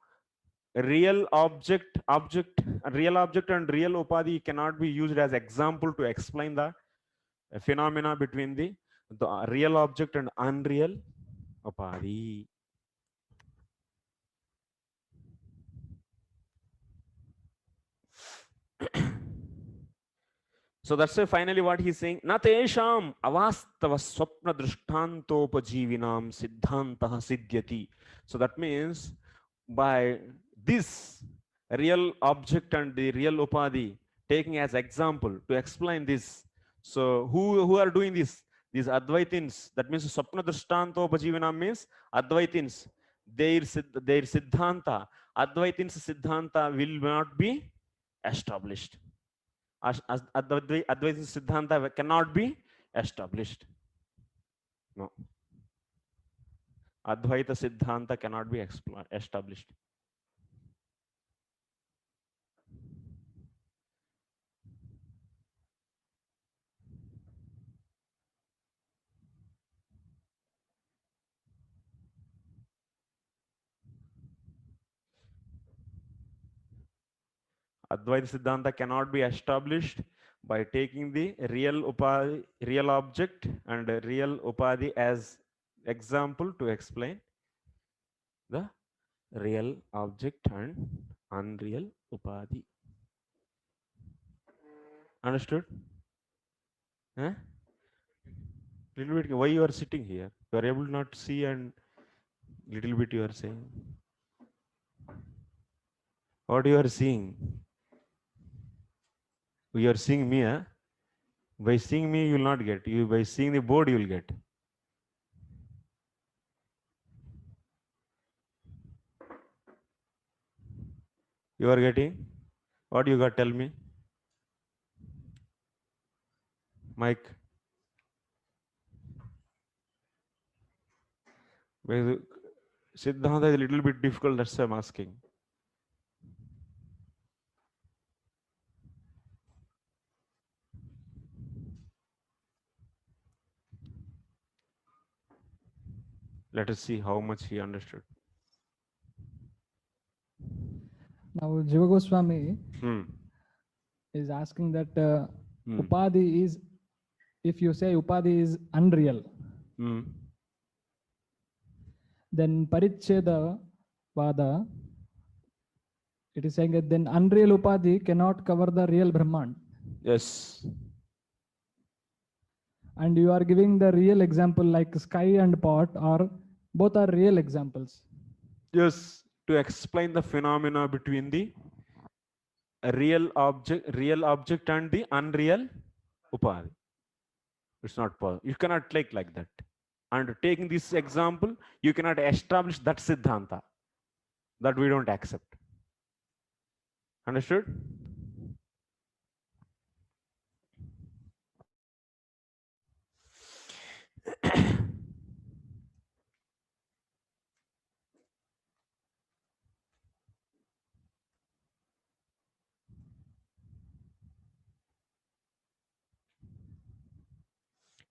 real object and real Upadhi cannot be used as example to explain the phenomena between the real object and unreal Upadhi. So that's why finally what he's saying, Natesham avastava swapna drishtantopajivinam siddhantah siddhyati. So that means by this real object and the real Upadhi taking as example to explain this. So who are doing this? These Advaitins. That means swapna drishtantopajivinam means Advaitins. Their siddhanta, Advaitins siddhanta will not be established. Advaita Siddhanta cannot be established. No. Advaita Siddhanta cannot be established. Advaita Siddhanta cannot be established by taking the real Upadhi, real object and real Upadhi as example to explain the real object and unreal Upadhi. Understood? Huh? Little bit, why you are sitting here? You are able not to see and little bit you are saying. What you are seeing? You are seeing me, huh? By seeing me, you will not get. You by seeing the board, you will get. You are getting? What you got? Tell me. Mike. Siddhanta is a little bit difficult, that's why I'm asking. Let us see how much he understood.
Now, Jiva Goswami is asking that
Upadhi is, if you say Upadhi is unreal, then Paricheda Vada, it is saying that then unreal Upadhi cannot cover the real Brahman.
Yes.
And you are giving the real example like sky and pot, or both are real examples.
Yes, to explain the phenomena between the real object and the unreal Upadhi. It's not possible. You cannot take like that. And taking this example, you cannot establish that Siddhanta. That we don't accept. Understood?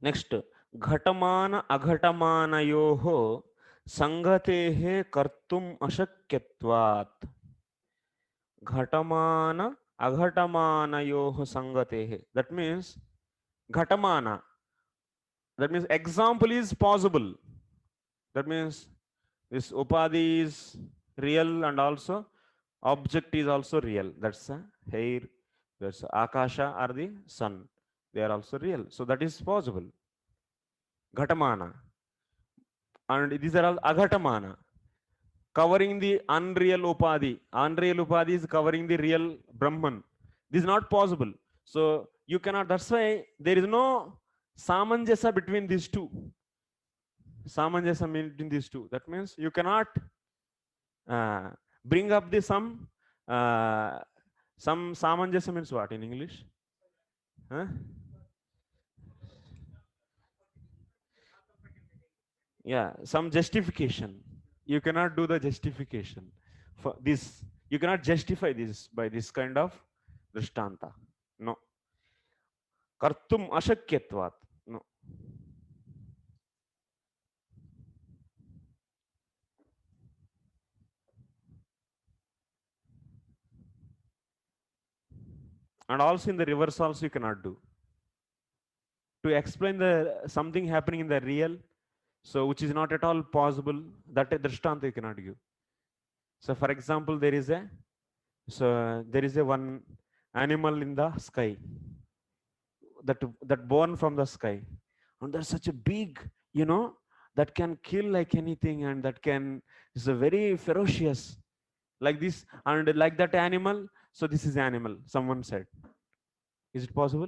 Next, घटमान अघटमानयोः संगतेः कर्तुम् अशक्यत्वात्. घटमान अघटमानयोः संगतेः. That means ghatamana. That means example is possible. That means this upadhi is real and also object is also real. That's a hair, that's akasha or the sun. They are also real. So that is possible. Ghatamana. And these are all aghatamana. Covering the unreal upadhi. Unreal upadhi is covering the real Brahman. This is not possible. So you cannot, that's why there is no samanjasa between these two. Samanjasa between these two. That means you cannot bring up the some samanjasa means what in English? Huh? Yeah, some justification. You cannot do the justification for this. You cannot justify this by this kind of drishtanta. No. Kartum ashakyatvat. No. And also in the reverse also you cannot do. To explain the something happening in the real, so which is not at all possible, that drishtanta you cannot give. So for example, there is a one animal in the sky that born from the sky, and there's such a big, that can kill like anything, and that can is a very ferocious like this, and like that animal. So this is animal, someone said. Is it possible?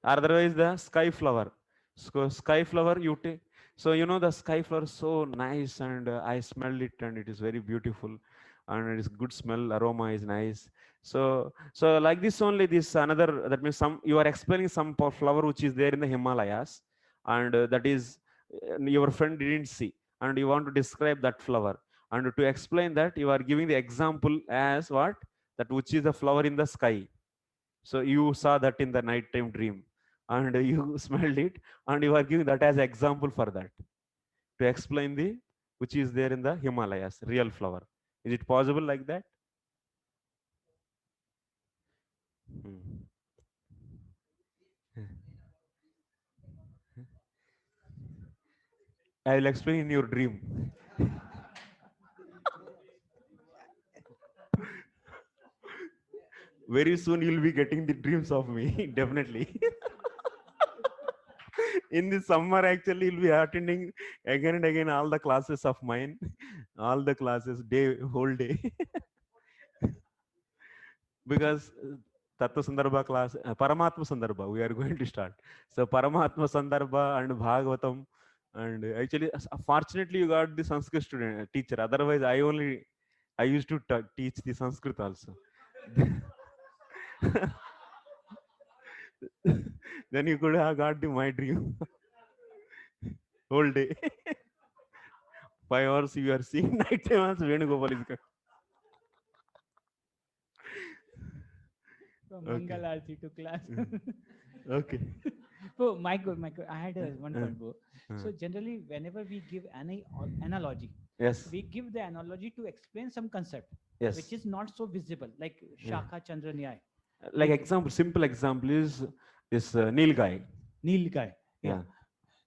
Otherwise the sky flower. So sky flower you take. So the sky flower is so nice, and I smelled it, and it is very beautiful, and it is good smell, aroma is nice. So like this only, this another, that means some you are explaining some flower which is there in the Himalayas, and that is your friend didn't see, and you want to describe that flower, and to explain that you are giving the example as what, that which is the flower in the sky. So you saw that in the nighttime dream, and you smelled it, and you are giving that as example for that, to explain the which is there in the Himalayas, real flower. Is it possible like that? I will explain in your dream. Very soon you will be getting the dreams of me, definitely. In the summer, actually, you'll be attending again and again all the classes of mine, all the classes, whole day. Because Tattva Sandarbha class, Paramatma Sandarbha, we are going to start. So Paramatma Sandarbha and Bhagavatam, and actually, fortunately, you got the Sanskrit student teacher. Otherwise, I used to teach the Sanskrit also. Then you could have got my dream whole day. 5 hours you are seeing night time as Venugopal is coming.
From Mangalarti to class.
Okay.
So, Michael, I had one point, bro. So generally, whenever we give any analogy,
Yes.
we give the analogy to explain some concept
Yes.
which is not so visible, like Shaka Chandra Nyaya.
Like example, simple example is this Nilgai.
Nilgai.
Yeah.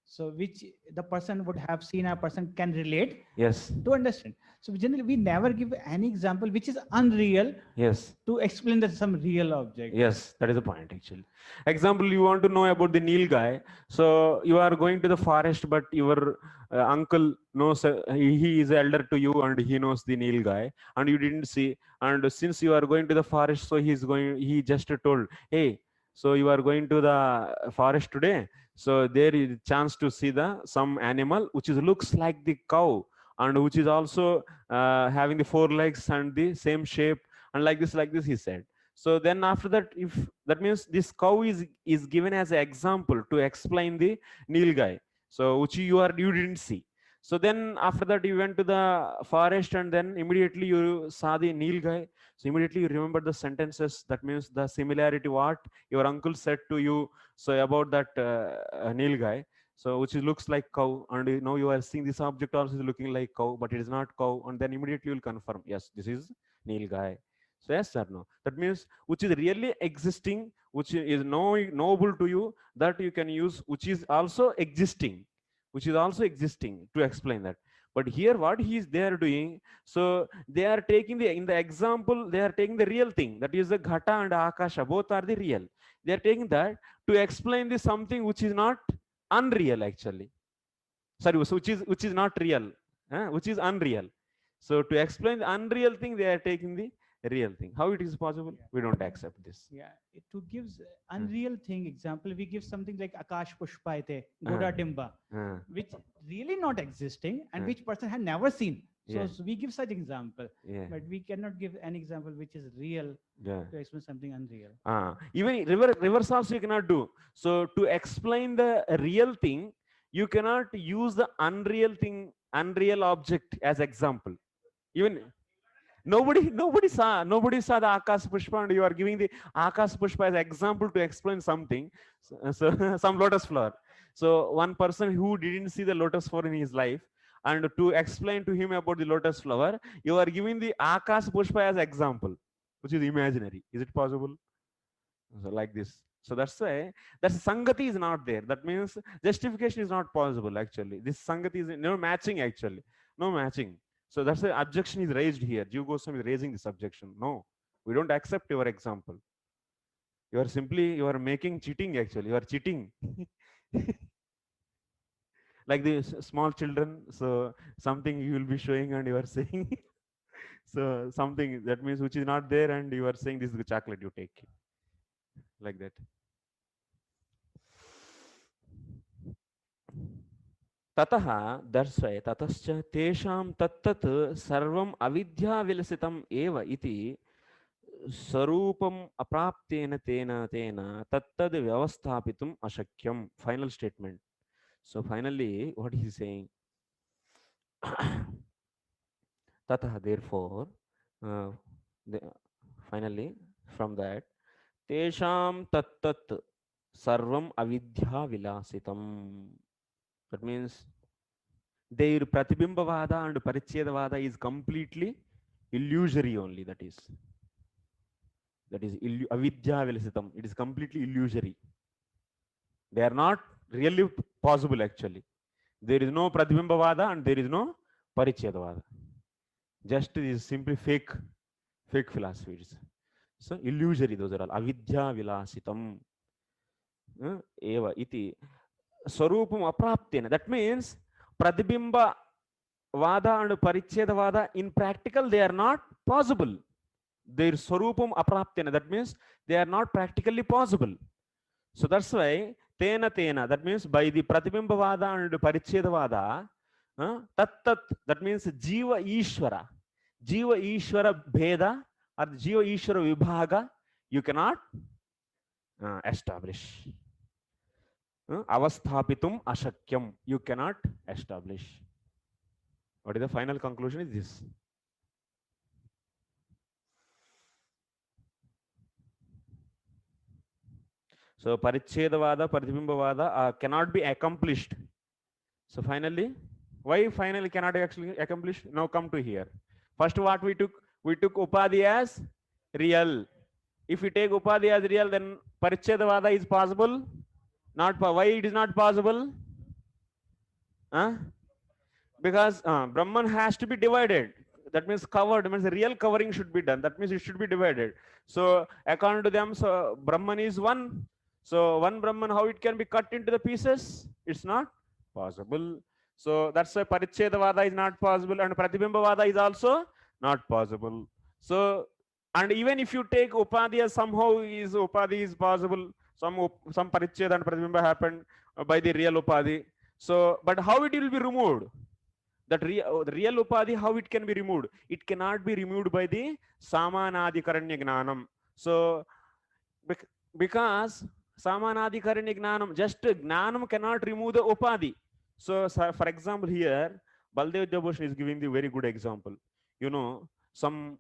So which the person would have seen, a person can relate.
Yes.
To understand. So generally we never give any example which is unreal.
Yes.
To explain that some real object.
Yes, that is the point actually. Example, you want to know about the Nilgai. So you are going to the forest, but your uncle knows, he is elder to you and he knows the Nilgai and you didn't see. And since you are going to the forest, so he just told, hey, so you are going to the forest today. So there is chance to see some animal which looks like the cow and which is also having the 4 legs and the same shape and like this he said. So then after that, if that means this cow is given as an example to explain the Nilgai, so which you didn't see. So then after that you went to the forest and then immediately you saw the Nilgai. So immediately you remember the sentences. That means the similarity what your uncle said to you. So about that Nilgai. So which looks like cow, and now you are seeing this object also is looking like cow, but it is not cow, and then immediately you will confirm, yes, this is Nilgai. So yes or no? That means which is really existing, which is knowable to you, that you can use, which is also existing, to explain that. But here what they are doing, so they are taking in the example, they are taking the real thing, that is the Ghata and Akasha, both are the real. They are taking that to explain the something which is not unreal actually. Sorry, so which is not real, which is unreal. So to explain the unreal thing, they are taking the real thing. How it is possible? Yeah. We don't accept this.
Yeah, to give unreal thing example, we give something like Akash Pushpaite, Goda Dimba, which really not existing and which person had never seen. So, so we give such example, but we cannot give an example which is real to explain something unreal.
Even reverse also you cannot do. So to explain the real thing, you cannot use the unreal thing, unreal object as example. Even nobody saw the Akash Pushpa, and you are giving the Akash Pushpa as example to explain something. So some lotus flower. So one person who didn't see the lotus flower in his life, and to explain to him about the lotus flower, you are giving the Akash Pushpa as example, which is imaginary. Is it possible? So like this. So that's why that Sangati is not there. That means justification is not possible actually. This Sangati is no matching actually. No matching. So that's the objection is raised here. Jiva Goswami is raising this objection. No, we don't accept your example. You are making cheating actually. You are cheating. Like the small children. So something you will be showing and you are saying. So something that means which is not there and you are saying this is the chocolate you take. Like that. Tataha, that's why, tatascha tesham tattat sarvam avidya vilasitam eva iti sarupam apraptena tena tattad vyavasthapitum ashakyam. Final statement. So finally, what he is saying? Tataha, therefore, finally, from that, tesham tattat sarvam avidya vilasitam. That means their Pratibimbavada and Parichedavada is completely illusory only. That is avidya vilasitam. It is completely illusory. They are not really possible actually. There is no Pratibimbavada and there is no Parichedavada. Just it is simply fake philosophies. So illusory, those are all. Avidya vilasitam. Eva iti Swarupam apraptena. That means Pratibimba Vada and Paricheda Vada in practical they are not possible. Their Swarupam apraptena. That means they are not practically possible. So that's why tena. That means by the Pratibimba Vada and Paricheda Vada, tat. That means Jiva Ishvara Bheda or Jiva Ishvara Vibhaga you cannot establish. Avasthapitum ashakyam. You cannot establish. What is the final conclusion? Is this? So Parichedavada, Pratibhimbavada cannot be accomplished. So finally, Why finally cannot actually accomplish? Now come to here. First what we took? We took Upadhi as real. If we take Upadhi as real, then Parichedavada is possible? Not. Why it is not possible? Huh? Because Brahman has to be divided. That means covered, means the real covering should be done. That means it should be divided. So according to them, so Brahman is one. So one Brahman, how it can be cut into the pieces? It's not possible. So that's why Parichedavada is not possible, and Pratibhimbavada is also not possible. So, and even if you take Upadhi as somehow is Upadhi is possible, some Paricheda and Pratibhimba happened by the real Upadhi. So, but how it will be removed? That the real Upadhi, how it can be removed? It cannot be removed by the Samanadikaranya Gnanam. So, because Samanadikaranya Gnanam, just Gnanam cannot remove the Upadhi. So, for example, here, Baldev Jabushan is giving the very good example. You know, some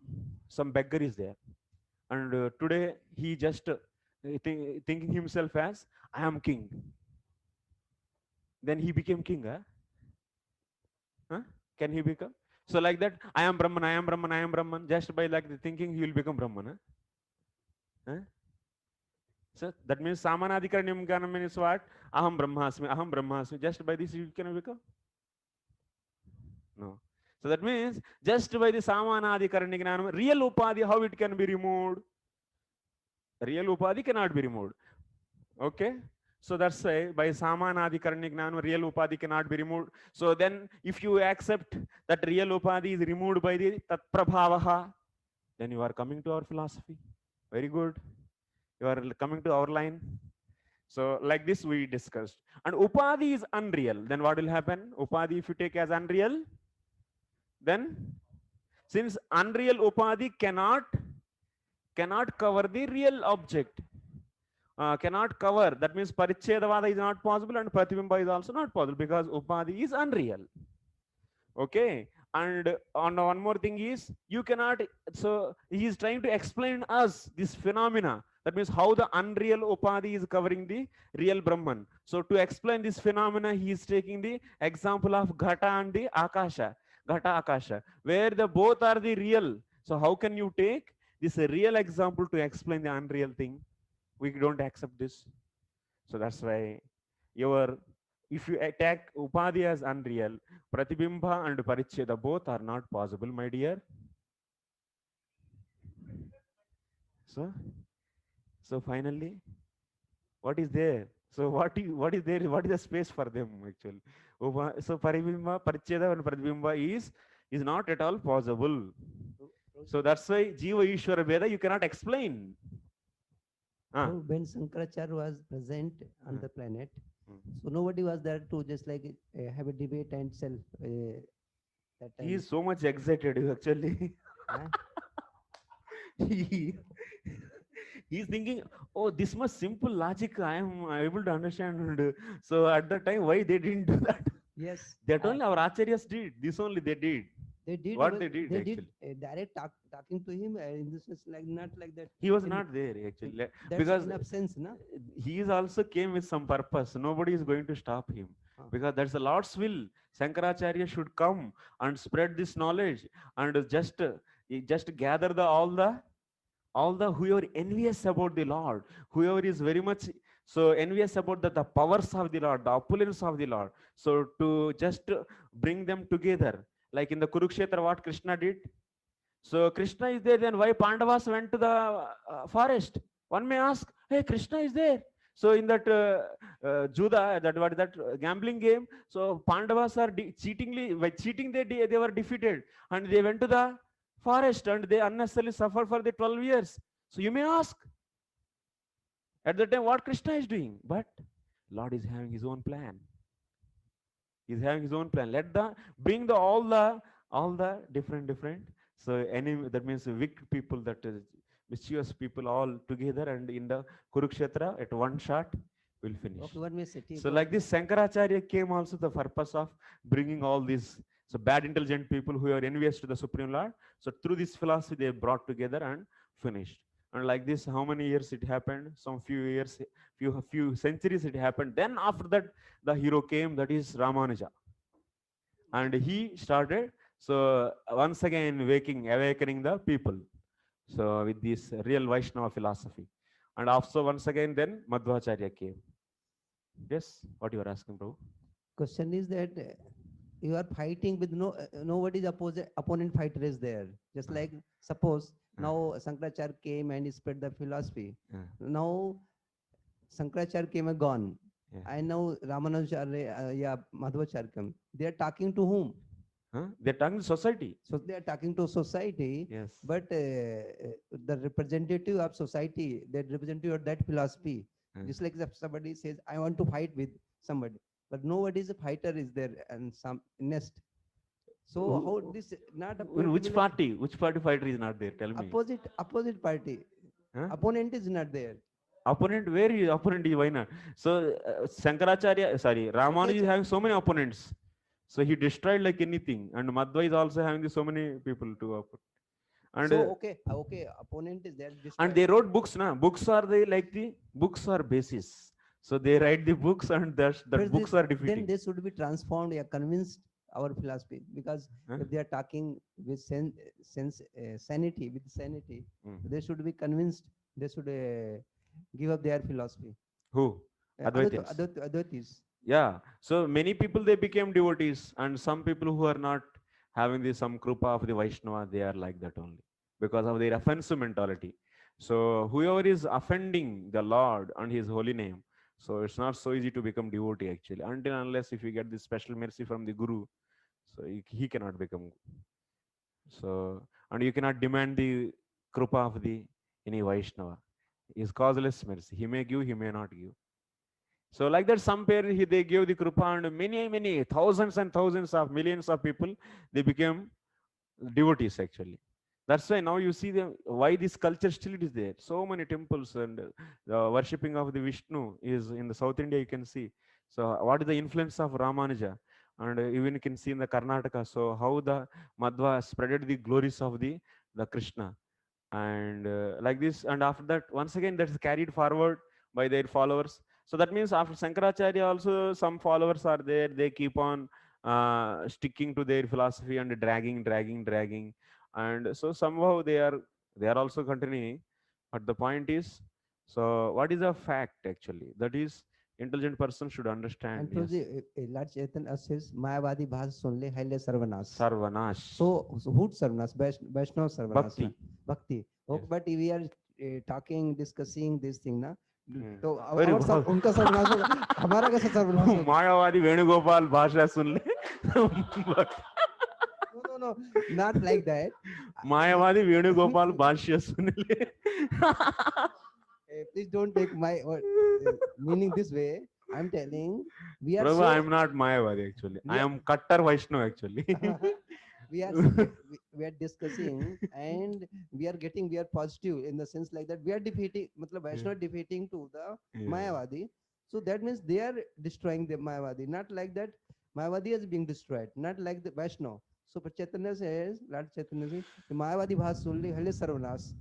beggar is there. And today, he just thinking himself as, I am king. Then he became king, huh? Huh? Can he become? So like that, I am Brahman, I am Brahman, I am Brahman. Just by like the thinking, he will become Brahman. Huh? So that means Samanadikaranam Ganam means what? Aham Brahmasmi, Aham Brahmasmi. Just by this, you can become? No. So that means just by the Samanadikaranam Ganam, real Upadhi, how it can be removed? Real Upadhi cannot be removed. Okay? So that's why by Samanadikaranya Gnana, real Upadhi cannot be removed. So then if you accept that real Upadhi is removed by the Tatprabhavaha, then you are coming to our philosophy. Very good. You are coming to our line. So like this we discussed. And Upadhi is unreal. Then what will happen? Upadhi, if you take as unreal, then since unreal Upadhi cannot cover the real object. Cannot cover, that means Parichedavada is not possible and Pratibimba is also not possible because Upadhi is unreal. Okay, and on one more thing is, you cannot, so he is trying to explain us this phenomena. That means how the unreal Upadhi is covering the real Brahman. So to explain this phenomena, he is taking the example of Ghata and the Akasha, Ghata Akasha, where the both are the real. So how can you take this real example to explain the unreal thing? We don't accept this. So that's why if you attack Upadhi as unreal, Pratibimba and Paricheda both are not possible, my dear. So finally, what is there? So what is there? What is the space for them actually? So Paribimba, Paricheda and Pratibimba is not at all possible. So that's why Jiva Ishwara Veda you cannot explain.
So when Shankaracharya was present on the planet, so nobody was there to just like have a debate and sell. That time.
He is so much excited actually. He is thinking, oh, this much simple logic I am able to understand. So at that time, why they didn't do that?
Yes.
That only our acharyas did. This only they did.
They did
what they did.
They did direct talking to him in this sense, like not like that.
He was not there actually, because
in absence, na?
He is also came with some purpose. Nobody is going to stop him because that's the Lord's will. Shankaracharya should come and spread this knowledge and just gather all the whoever envious about the Lord, whoever is very much so envious about the powers of the Lord, the opulence of the Lord. So to just bring them together. Like in the Kurukshetra, what Krishna did. So Krishna is there, then why Pandavas went to the forest? One may ask, hey, Krishna is there. So in that Juda, that gambling game, so Pandavas are by cheating they were defeated and they went to the forest and they unnecessarily suffered for the 12 years. So you may ask, at the time what Krishna is doing, but Lord is having his own plan. He's having his own plan. Bring all the different. So that means wicked people, that is mischievous people all together, and in the Kurukshetra at one shot will finish.
Okay,
so like this, Shankaracharya came also the purpose of bringing all these bad intelligent people who are envious to the Supreme Lord. So through this philosophy they brought together and finished. And like this, how many years it happened? Some few years, few centuries it happened. Then after that, the hero came, that is Ramanuja. and he started, so once again awakening the people. So with this real Vaishnava philosophy. And also once again then Madhvacharya came. Yes, what you are asking, Prabhu?
Question is that you are fighting with nobody's opponent fighter is there. Just like suppose now Shankaracharya came and spread the philosophy. Now Shankaracharya came and gone. And now Ramanujacharya, Madhvacharya come. They are talking to whom?
They're talking to society.
So they are talking to society.
Yes.
But the representative of society, the representative of that philosophy, just like if somebody says, I want to fight with somebody, but nobody's a fighter is there and some nest. So how this not a
Which party fighter is not there? Tell me.
Opposite party. Opponent is not there.
Opponent, where is opponent? Why not? So Shankaracharya, sorry, Ramanuja is having so many opponents. So he destroyed like anything, and Madhva is also having so many people to oppose. And
so opponent is there.
And they wrote books, na? Books are the books are basis. So they write the books, and that books are defeating.
Then they should be transformed, convinced our philosophy, because if they are talking with sanity, they should be convinced. They should give up their philosophy.
Who?
Advaitis.
Yeah. So many people, they became devotees, and some people who are not having some krupa of the Vaishnava, they are like that only because of their offensive mentality. So whoever is offending the Lord and His holy name, so it's not so easy to become devotee actually, until unless if you get this special mercy from the Guru, so he cannot become. So, and you cannot demand the krupa of the any Vaishnava. Is causeless mercy. He may give, he may not give. So like that, some pair they gave the krupa, and many thousands and thousands of millions of people, they became devotees actually. That's why now you see why this culture still is there. So many temples and the worshipping of the Vishnu is in the South India, you can see. So what is the influence of Ramanuja? And even you can see in the Karnataka, so how the Madhva spreaded the glories of the Krishna. And like this, and after that, once again, that's carried forward by their followers. So that means after Shankaracharya also, some followers are there, they keep on sticking to their philosophy and dragging. And so somehow they are also continuing. But the point is, so what is a fact actually? That is, intelligent person should understand.
And yes. Lord Chaitanya says, Mayavadi bhas sunle haile sarvanash.
Sarvanash.
So who sarvanash? Vaishnava sarvanash. Bhakti. Okay,
Yes.
but if we are talking, discussing this thing, na, तो
उनका
सर्वनाश होगा, हमारा कैसे सर्वनाश होगा?
मायावादी वेणुगोपाल भाषा सुन ले.
No, not like that.
मायावादी Venugopal भाष्य सुन ले.
Please don't take my meaning this way. I'm telling, we are.
Prabhu, I am not Mayavadi actually. I am Kattar Vaishnav actually.
we are discussing and we are positive in the sense like that we are defeating, matlab Vaishnava defeating to the Mayavadi. So that means they are destroying the Mayavadi. Not like that Mayavadi is being destroyed. Not like the Vaishnava. So Chaitanya says, Lord Chaitanya says, Mayavadi bhas sulli hale sarvanas.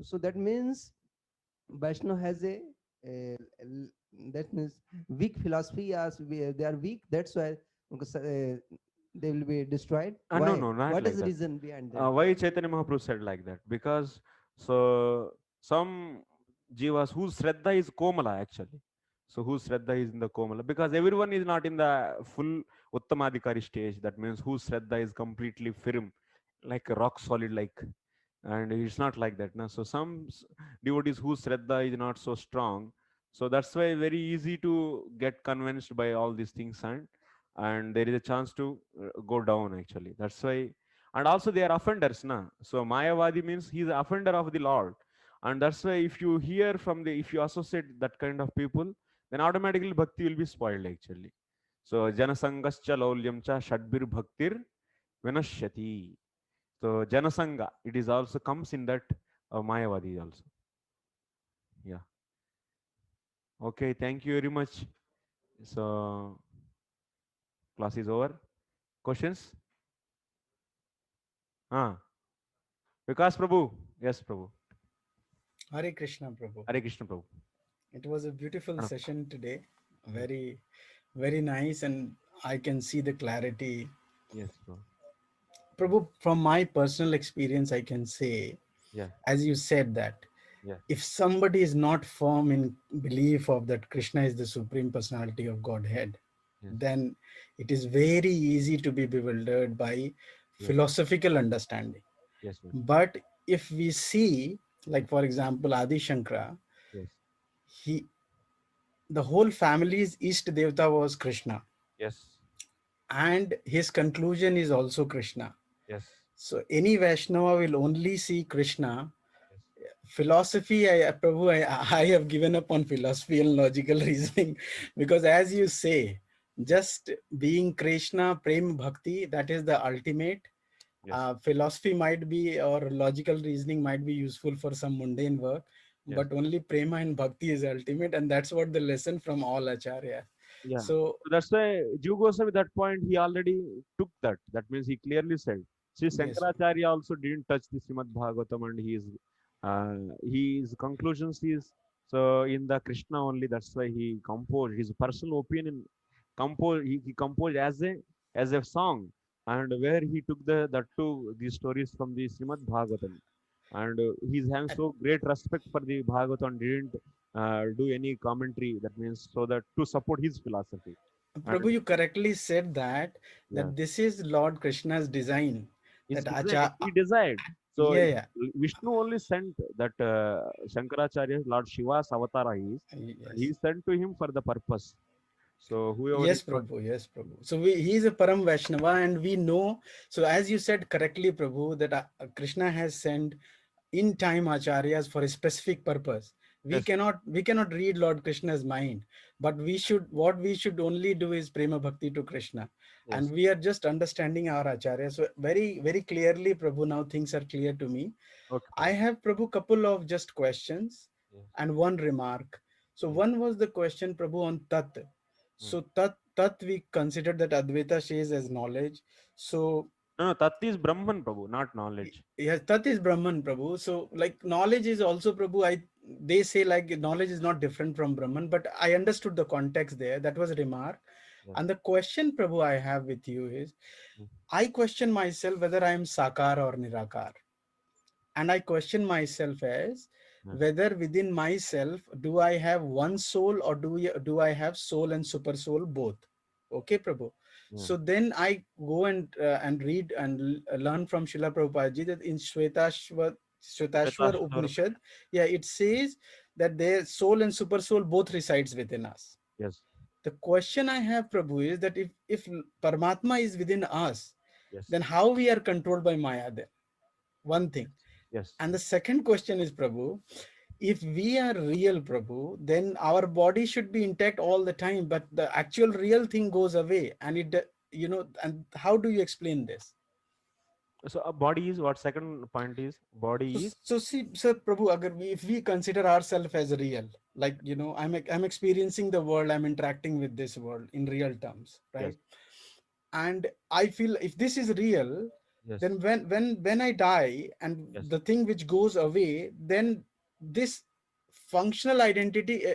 So that means Vaishnava has that means weak philosophy. As they are weak, that's why they will be destroyed. Why?
No, not
What
like
is the
that.
reason behind that?
Why Chaitanya Mahaprabhu said like that? Because so some jivas whose Shraddha is Komala actually. So whose Shraddha is in the Komala, because everyone is not in the full Uttamadhikari stage. That means whose Shraddha is completely firm, like a rock solid, like, and it's not like that. Na? So some devotees whose Shraddha is not so strong. So that's why very easy to get convinced by all these things, and there is a chance to go down actually. That's why, and also they are offenders, na. So Mayavadi means he is an offender of the Lord, and that's why if you hear from if you associate that kind of people, then automatically bhakti will be spoiled actually. So janasangascha laulyamcha shadbir bhaktir vinashyati. So janasanga, it is also comes in that Mayavadi also. Yeah. Okay, thank you very much. So class is over. Questions? Vikas Prabhu. Yes, Prabhu.
Hare Krishna, Prabhu.
Hare Krishna, Prabhu.
It was a beautiful session today. Very, very nice. And I can see the clarity
Yes, bro.
Prabhu, from my personal experience, I can say,
Yeah.
as you said that,
Yeah.
if somebody is not firm in belief of that Krishna is the supreme personality of Godhead,
Yes.
then it is very easy to be bewildered by
Yes.
philosophical understanding.
Yes, yes.
But if we see, like for example, Adi Shankara,
Yes.
he, the whole family's East Devata was Krishna,
Yes.
and his conclusion is also Krishna.
Yes.
So any Vaishnava will only see Krishna.
Yes.
Philosophy, Prabhu, I have given up on philosophy and logical reasoning, because as you say, just being Krishna, Prem Bhakti, that is the ultimate.
Yes.
Philosophy might be, or logical reasoning might be useful for some mundane work,
Yes.
but only Prema and Bhakti is ultimate, and that's what the lesson from all Acharya.
Yeah.
So
So that's why Jiva Goswami at that point he already took that. That means he clearly said. See,
yes,
Shankaracharya also didn't touch the Srimad Bhagavatam, and his conclusions is so in the Krishna only. That's why he composed his personal opinion. He composed as a song, and where he took that two these stories from the Srimad Bhagavatam, and he's having so great respect for the Bhagavatam, didn't do any commentary. That means so that to support his philosophy.
Prabhu,
And
you correctly said
yeah,
that this is Lord Krishna's design.
his
That
design,
Acha,
he desired. So
yeah, yeah,
Vishnu only sent that Shankaracharya, Lord Shiva's avatar is, and he
yes.
sent to him for the purpose. So whoever is
Yes, Prabhu. Yes, Prabhu. So he is a Param Vaishnava, and we know. So as you said correctly, Prabhu, that Krishna has sent in time acharyas for a specific purpose.
yes,
We cannot read Lord Krishna's mind, but we should only do is prema bhakti to Krishna, and
yes,
we are just understanding our acharya. So very clearly, Prabhu, now things are clear to me.
okay,
I
Prabhu.
have, Prabhu, couple of just questions
Yes,
and one remark. So
yes.
one was the question, Prabhu, on Tat.
Hmm.
So Tat we consider that Advaita says as knowledge. So
No, no, Tat is Brahman, Prabhu, not knowledge.
yes, Tat is Brahman, Prabhu. So like knowledge is also, Prabhu, they say like knowledge is not different from Brahman, but I understood the context there. That was a remark.
Yeah.
And the question, Prabhu, I have with you is,
Hmm.
I question myself whether I am Sakar or Nirakar. And I question myself as
Yeah.
whether within myself do I have one soul, or do I have soul and super soul both? Okay, Prabhu.
Yeah.
So then I go and read and learn from Srila Prabhupada ji that in Shvetashwar
Shvetashvar.
Upanishad, yeah, it says that their soul and super soul both resides within us.
Yes,
The question I have, Prabhu, is that if Paramatma is within us,
yes,
then how we are controlled by Maya then? One thing.
yes.
And the second question is, Prabhu, if we are real, Prabhu, then our body should be intact all the time, but the actual real thing goes away. And and how do you explain this?
So a body is what? Second point is body is
So see, sir, Prabhu, if we consider ourselves as real, like, I'm experiencing the world, I'm interacting with this world in real terms,
yes,
right? And I feel if this is real,
yes,
then when I die and
yes,
the thing which goes away, then this functional identity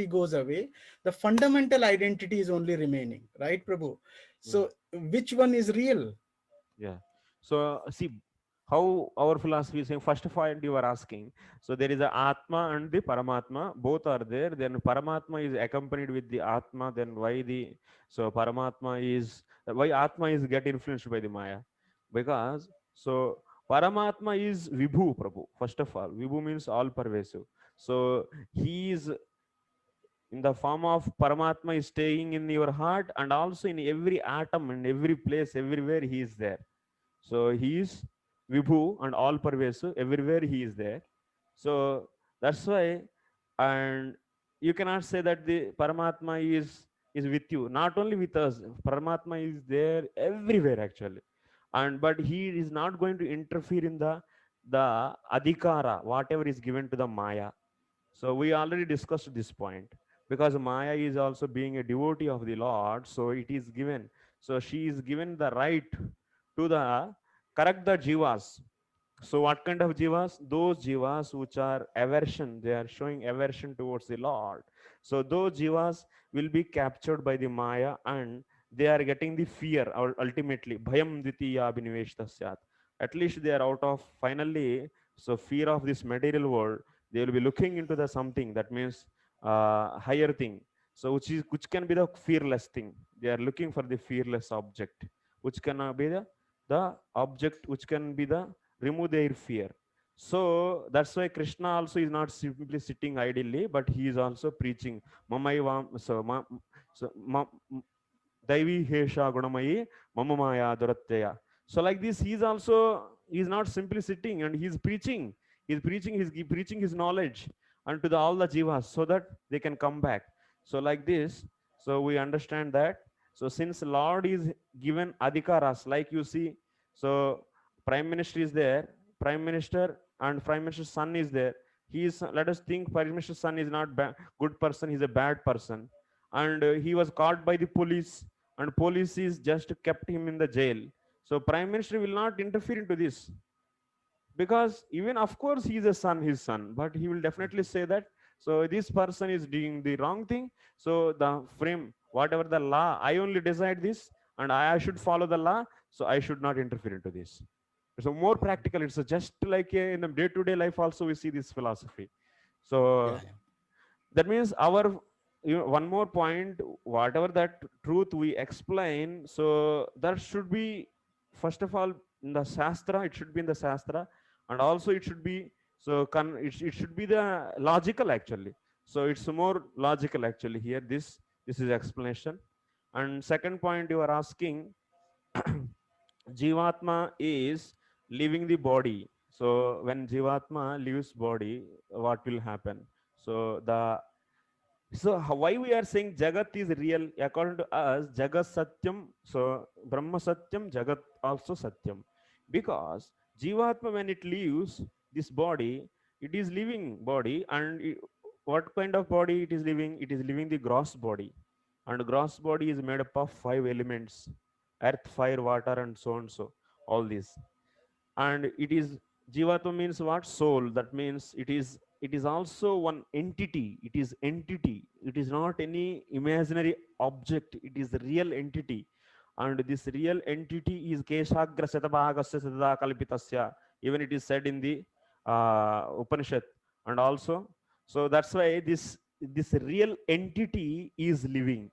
goes away. The fundamental identity is only remaining, right, Prabhu?
yeah,
So which one is real?
yeah. So see how our philosophy is saying. First of all, you are asking. So there is a Atma and the Paramatma. Both are there. Then Paramatma is accompanied with the Atma. Then why Atma is get influenced by the Maya? Because so Paramatma is Vibhu Prabhu. First of all, Vibhu means all pervasive. So he is in the form of Paramatma is staying in your heart, and also in every atom and every place, everywhere he is there. So he is Vibhu and all pervasive, everywhere he is there. So that's why, and you cannot say that the Paramatma is with you, not only with us. Paramatma is there everywhere actually, and but he is not going to interfere in the adhikara, whatever is given to the Maya. So we already discussed this point, because Maya is also being a devotee of the Lord. So it is given. So she is given the right to the correct the jivas. So what kind of jivas? Those jivas which are aversion, they are showing aversion towards the Lord. So those jivas will be captured by the Maya, and they are getting the fear, or ultimately bhayam dvitiya abhiniveshta syat. At least they are out of finally, so fear of this material world, they will be looking into the something that means higher thing. So which can be the fearless thing. They are looking for the fearless object, which can be the object which can be the remove their fear. So that's why Krishna also is not simply sitting idly, but he is also preaching. Mamaivam, Daivi Hesha Gunamayi, Mamamaya Duratya. So like this, he's not simply sitting and he's preaching. He's preaching his knowledge unto all the jivas so that they can come back. So like this, so we understand that. So since Lord is given adhikaras, like you see, so Prime Minister is there, Prime Minister and Prime Minister's son is there. He is, let us think, Prime Minister's son is not good person, he's a bad person. And he was caught by the police, and police is just kept him in the jail. So Prime Minister will not interfere into this, because even of course he is a son, his son, but he will definitely say that, so this person is doing the wrong thing. So the frame, whatever the law, I only decide this, and I should follow the law, so I should not interfere into this. So more practical, it's just like in the day-to-day life also we see this philosophy. So that means our, one more point, whatever that truth we explain, so that should be first of all in the Shastra, it should be in the Shastra, and also it should be, so it should be the logical actually. So it's more logical actually here, this is explanation. And second point you are asking, Jivatma is leaving the body. So when Jivatma leaves body, what will happen? So why we are saying Jagat is real? According to us, Jagat Satyam, so Brahma Satyam, Jagat also Satyam. Because Jivatma, when it leaves this body, it is living body, and what kind of body it is living? It is living the gross body. And gross body is made up of 5 elements: earth, fire, water, and so and so, all these. And it is, Jivatma means what? Soul. That means it is also one entity. It is entity. It is not any imaginary object. It is a real entity. And this real entity is Keshagra Satabhagasya Sada Kalpitasya. Even it is said in the Upanishad. And also, so that's why this real entity is living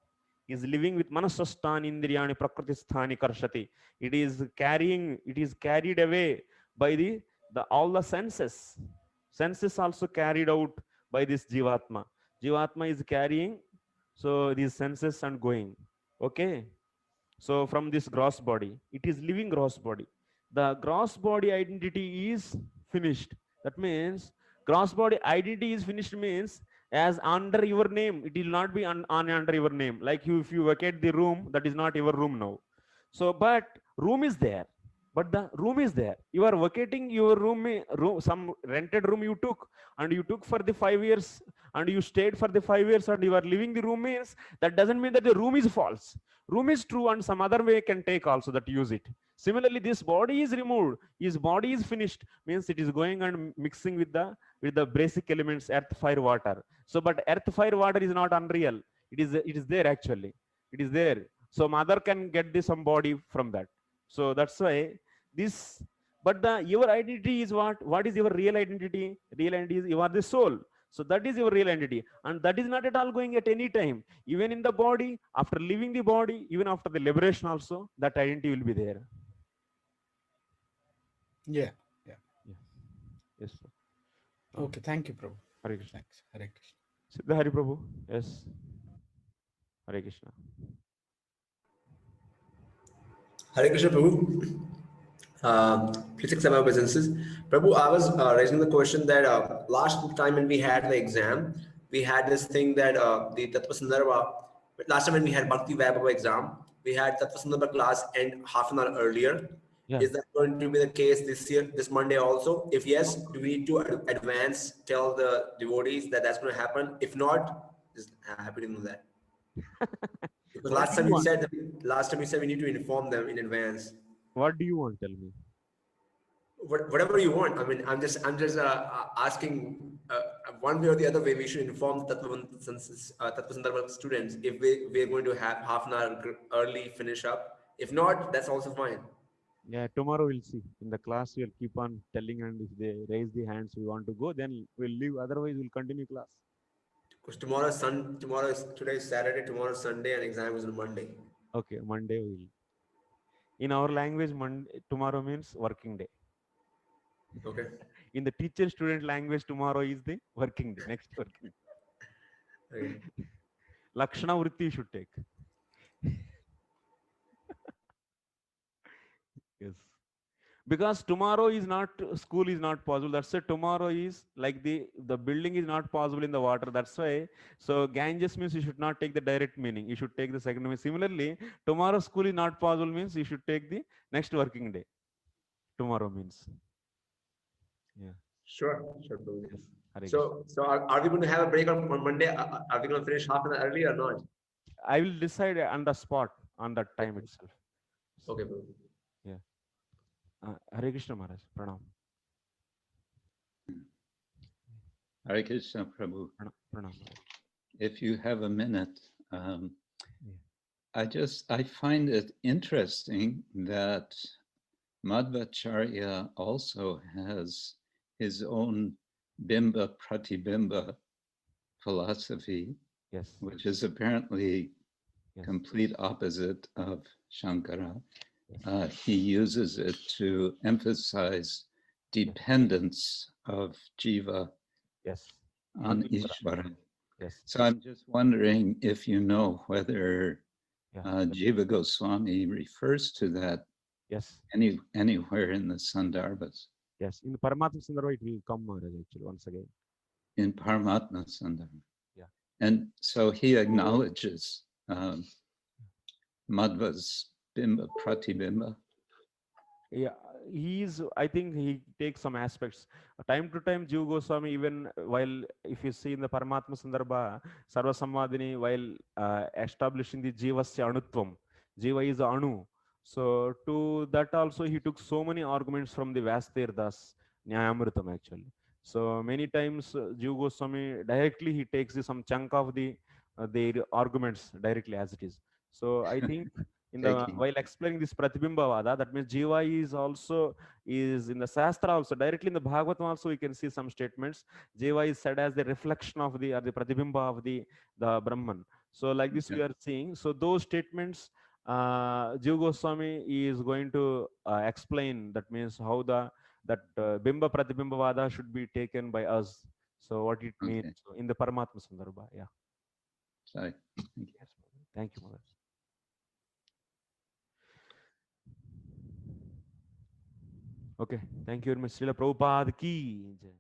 with manasasthani indriyani prakritisthani karshati. It is carried away by the all the senses. Senses also carried out by this Jivatma. Jivatma is carrying, so these senses and going. Okay. So from this gross body, it is living gross body. The gross body identity is finished. That means gross body identity is finished means, as under your name, it will not be under your name. Like if you vacate the room, that is not your room now. So, but room is there. But the room is there. You are vacating your room, some rented room you took, and you took for the 5 years, and you stayed for the 5 years, and you are leaving the room means, that doesn't mean that the room is false. Room is true, and some other way can take also that use it. Similarly, this body is removed, his body is finished, means it is going and mixing with the basic elements, earth, fire, water. So, but earth, fire, water is not unreal. It is there actually. It is there. So mother can get some body from that. So that's why this, but your identity is what? What is your real identity? Real identity is you are the soul. So that is your real identity. And that is not at all going at any time. Even in the body, after leaving the body, even after the liberation also, that identity will be there.
Yeah.
Yes, sir.
Okay, thank you, Prabhu.
Hare Krishna.
Thanks. Hare Krishna.
Siddha Hari Prabhu. Yes. Hare Krishna.
Hare Krishna, Prabhu. Please accept my obeisances. Prabhu, I was raising the question that last time when we had the exam, we had this thing that the Tattva Sandarbha, last time when we had Bhakti Vaibhava exam, we had Tattva Sandarbha class end half an hour earlier. Yeah. Is that going to be the case this Monday also? If yes, do we need to advance, tell the devotees that that's going to happen? If not, just happy to know that. Because last time you said we need to inform them in advance.
What do you want? Tell me.
Whatever you want. I mean, I'm just asking one way or the other way we should inform the Tattva Sandarbha students if we're going to have half an hour early finish up. If not, that's also fine.
Yeah, tomorrow we'll see. In the class, we'll keep on telling, and if they raise the hands, we want to go, then we'll leave. Otherwise, we'll continue class.
Because today is Saturday, tomorrow is Sunday, and exam is on Monday.
Okay, Monday we'll. In our language, tomorrow means working day.
Okay.
In the teacher-student language, tomorrow is the working day. Next working day.
Okay.
Lakshana Vritti you should take. Yes. Because tomorrow is not, school is not possible. That's why tomorrow is like the building is not possible in the water. That's why, so Ganges means you should not take the direct meaning. You should take the second meaning. Similarly, tomorrow school is not possible means you should take the next working day. Tomorrow means. Yeah.
Sure.
Yes.
So are we going to have a break on Monday? Are we going to finish half an hour early or not?
I will decide on the spot, on that time itself.
Okay, bro.
Yeah. Hare Krishna Maharaj, Pranam.
Hare Krishna, Prabhu.
Pranam.
If you have a minute, I find it interesting that Madhvacharya also has his own Bimba Pratibimba philosophy,
yes,
which is apparently complete opposite of Shankara. He uses it to emphasize dependence of jiva on Ishvara.
Yes.
So I'm just wondering if you know whether Jiva Goswami refers to that anywhere in the Sandarbhas.
Yes, in the Paramatma Sandarbha it will come actually once again.
In Paramatma Sandarbha.
Yeah.
And so he acknowledges Madhva's Bimba Pratibimba.
Yeah, I think he takes some aspects. Time to time, Jiva Goswami, even while, if you see in the Paramatma Sandarbha, Sarva Samadhini, while establishing the Jivasya Anutvam, Jiva is Anu. So to that also, he took so many arguments from the Vastir Das, Nyayamritam actually. So many times, Jiva Goswami, directly he takes some chunk of their arguments directly as it is. So I think while explaining this Pratibhimbavada, that means Jiva is in the Shastra also, directly in the Bhagavatam also we can see some statements. Jiva is said as the reflection of the Pratibhimba of the Brahman. So like this we are seeing. So those statements, Jiva Goswami is going to explain, that means how that Bimba Pratibhimbavada should be taken by us. So what it means in the Paramatma Sandarbha. Yeah.
Sorry.
Thank you, Mother. Okay, thank you very much. Srila Prabhupada ki jai.